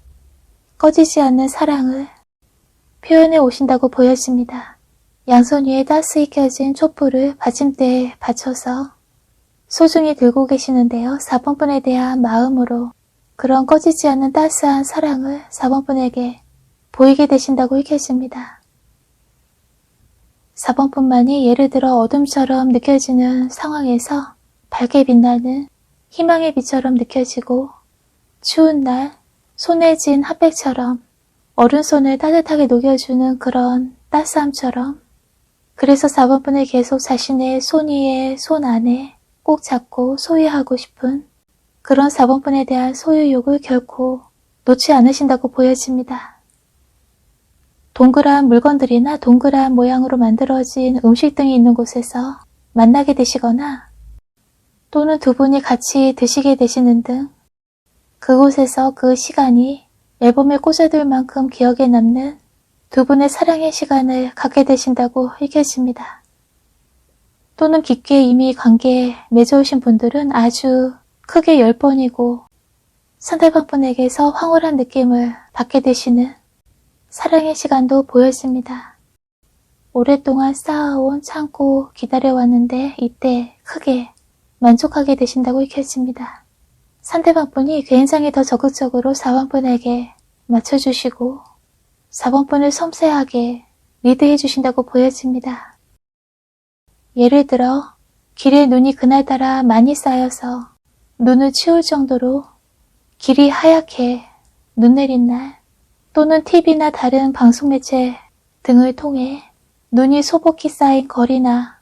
꺼지지 않는 사랑을 표현해 오신다고 보여집니다. 양손 위에 따스히 켜진 촛불을 받침대에 받쳐서 소중히 들고 계시는데요. 4번분에 대한 마음으로 그런 꺼지지 않는 따스한 사랑을 4번분에게 보이게 되신다고 읽혀집니다. 4번뿐만이 예를 들어 어둠처럼 느껴지는 상황에서 밝게 빛나는 희망의 빛처럼 느껴지고 추운 날 손에 쥔 핫팩처럼 어른손을 따뜻하게 녹여주는 그런 따스함처럼 그래서 4번분을 계속 자신의 손 위에 손 안에 꼭 잡고 소유하고 싶은 그런 4번분에 대한 소유욕을 결코 놓지 않으신다고 보여집니다. 동그란 물건들이나 동그란 모양으로 만들어진 음식 등이 있는 곳에서 만나게 되시거나 또는 두 분이 같이 드시게 되시는 등 그곳에서 그 시간이 앨범에 꽂아둘 만큼 기억에 남는 두 분의 사랑의 시간을 갖게 되신다고 읽혀집니다. 또는 깊게 이미 관계에 맺어오신 분들은 아주 크게 10번이고 상대방분에게서 황홀한 느낌을 받게 되시는 사랑의 시간도 보여집니다. 오랫동안 쌓아온 참고 기다려왔는데 이때 크게 만족하게 되신다고 읽혀집니다. 상대방분이 굉장히 더 적극적으로 4번분에게 맞춰주시고 4번분을 섬세하게 리드해 주신다고 보여집니다. 예를 들어 길에 눈이 그날따라 많이 쌓여서 눈을 치울 정도로 길이 하얗게 눈 내린 날, 또는 TV나 다른 방송 매체 등을 통해 눈이 소복히 쌓인 거리나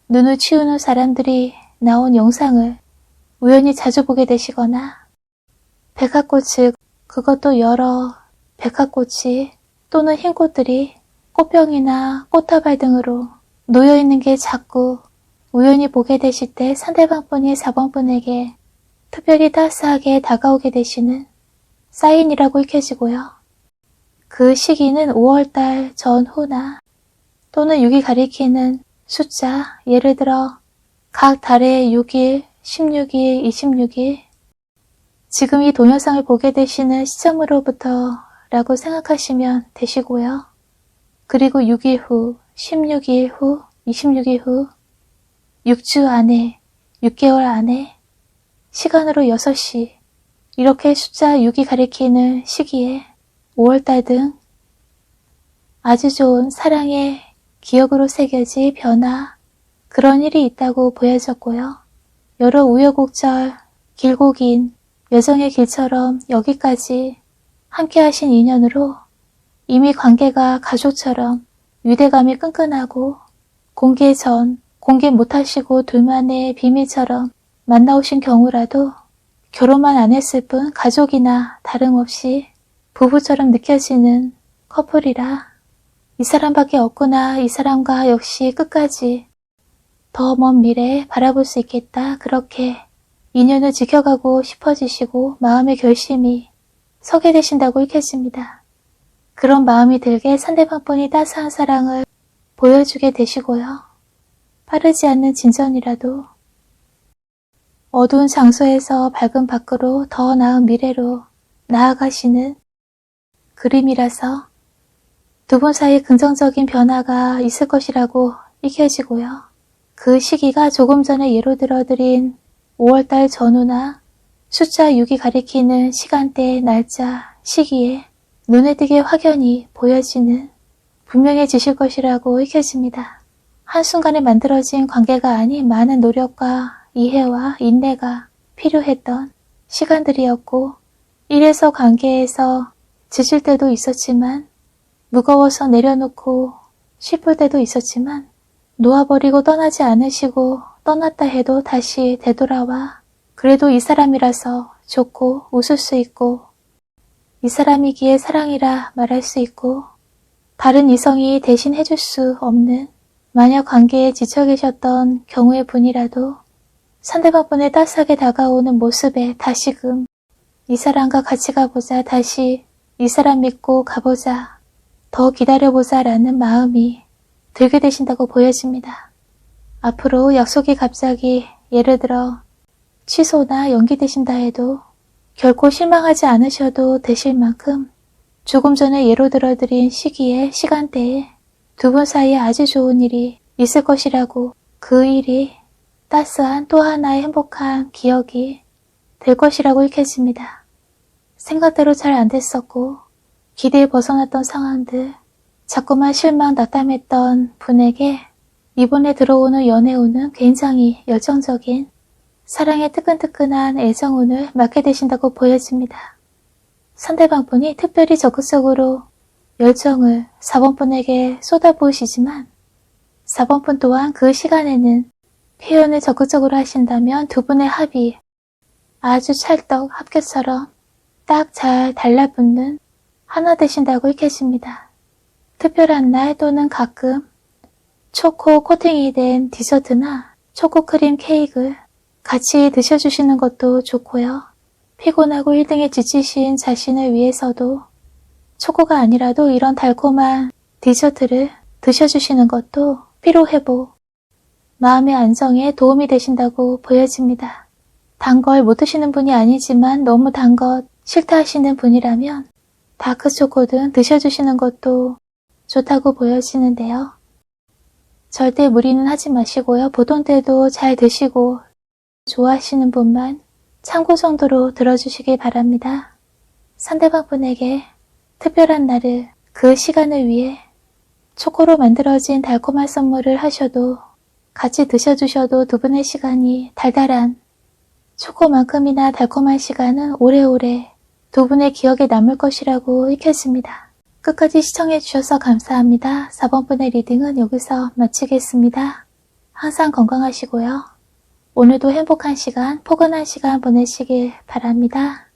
눈을 치우는 사람들이 나온 영상을 우연히 자주 보게 되시거나 백합꽃을, 그것도 여러 백합꽃이 또는 흰 꽃들이 꽃병이나 꽃다발 등으로 놓여있는 게 자꾸 우연히 보게 되실 때 상대방분이 4번분에게 특별히 따스하게 다가오게 되시는 사인이라고 읽혀지고요. 그 시기는 5월달 전후나 또는 6이 가리키는 숫자, 예를 들어 각 달의 6일, 16일, 26일, 지금 이 동영상을 보게 되시는 시점으로부터 라고 생각하시면 되시고요. 그리고 6일 후, 16일 후, 26일 후, 6주 안에, 6개월 안에, 시간으로 6시, 이렇게 숫자 6이 가리키는 시기에 5월달 등 아주 좋은 사랑의 기억으로 새겨질 변화, 그런 일이 있다고 보여졌고요. 여러 우여곡절, 길고 긴 여정의 길처럼 여기까지 함께 하신 인연으로 이미 관계가 가족처럼 유대감이 끈끈하고 공개 전, 공개 못하시고 둘만의 비밀처럼 만나오신 경우라도 결혼만 안 했을 뿐 가족이나 다름없이 부부처럼 느껴지는 커플이라 이 사람밖에 없구나, 이 사람과 역시 끝까지 더 먼 미래 바라볼 수 있겠다, 그렇게 인연을 지켜가고 싶어지시고 마음의 결심이 서게 되신다고 읽혀집니다. 그런 마음이 들게 상대방분이 따스한 사랑을 보여주게 되시고요. 빠르지 않는 진전이라도 어두운 장소에서 밝은 밖으로 더 나은 미래로 나아가시는 그림이라서 두 분 사이 긍정적인 변화가 있을 것이라고 읽혀지고요. 그 시기가 조금 전에 예로 들어드린 5월달 전후나 숫자 6이 가리키는 시간대, 날짜, 시기에 눈에 띄게 확연히 보여지는 분명해지실 것이라고 읽혀집니다. 한순간에 만들어진 관계가 아닌 많은 노력과 이해와 인내가 필요했던 시간들이었고, 이래서 관계에서 지칠 때도 있었지만, 무거워서 내려놓고 싶을 때도 있었지만, 놓아버리고 떠나지 않으시고 떠났다 해도 다시 되돌아와 그래도 이 사람이라서 좋고 웃을 수 있고, 이 사람이기에 사랑이라 말할 수 있고, 다른 이성이 대신 해줄 수 없는 만약 관계에 지쳐 계셨던 경우의 분이라도 상대방분의 따스하게 다가오는 모습에 다시금 이 사람과 같이 가보자, 다시 이 사람 믿고 가보자, 더 기다려보자 라는 마음이 들게 되신다고 보여집니다. 앞으로 약속이 갑자기 예를 들어 취소나 연기되신다 해도 결코 실망하지 않으셔도 되실 만큼 조금 전에 예로 들어드린 시기에, 시간대에 두 분 사이에 아주 좋은 일이 있을 것이라고, 그 일이 따스한 또 하나의 행복한 기억이 될 것이라고 읽혀집니다. 생각대로 잘 안 됐었고 기대에 벗어났던 상황들, 자꾸만 실망 낙담했던 분에게 이번에 들어오는 연애운은 굉장히 열정적인 사랑의 뜨끈뜨끈한 애정운을 맞게 되신다고 보여집니다. 상대방분이 특별히 적극적으로 열정을 4번분에게 쏟아부으시지만 4번분 또한 그 시간에는 표현을 적극적으로 하신다면 두 분의 합이 아주 찰떡 합격처럼 딱 잘 달라붙는 하나 되신다고 읽혀집니다. 특별한 날 또는 가끔 초코 코팅이 된 디저트나 초코 크림 케이크를 같이 드셔주시는 것도 좋고요. 피곤하고 1등에 지치신 자신을 위해서도 초코가 아니라도 이런 달콤한 디저트를 드셔주시는 것도 피로회복, 마음의 안정에 도움이 되신다고 보여집니다. 단 걸 못 드시는 분이 아니지만 너무 단 것 싫다 하시는 분이라면 다크초코든 드셔주시는 것도 좋다고 보여지는데요. 절대 무리는 하지 마시고요. 보통 때도 잘 드시고 좋아하시는 분만 참고 정도로 들어주시길 바랍니다. 상대방 분에게 특별한 날을, 그 시간을 위해 초코로 만들어진 달콤한 선물을 하셔도 같이 드셔주셔도 두 분의 시간이 달달한 초코만큼이나 달콤한 시간은 오래오래 두 분의 기억에 남을 것이라고 읽혀집니다. 끝까지 시청해주셔서 감사합니다. 4번 분의 리딩은 여기서 마치겠습니다. 항상 건강하시고요. 오늘도 행복한 시간, 포근한 시간 보내시길 바랍니다.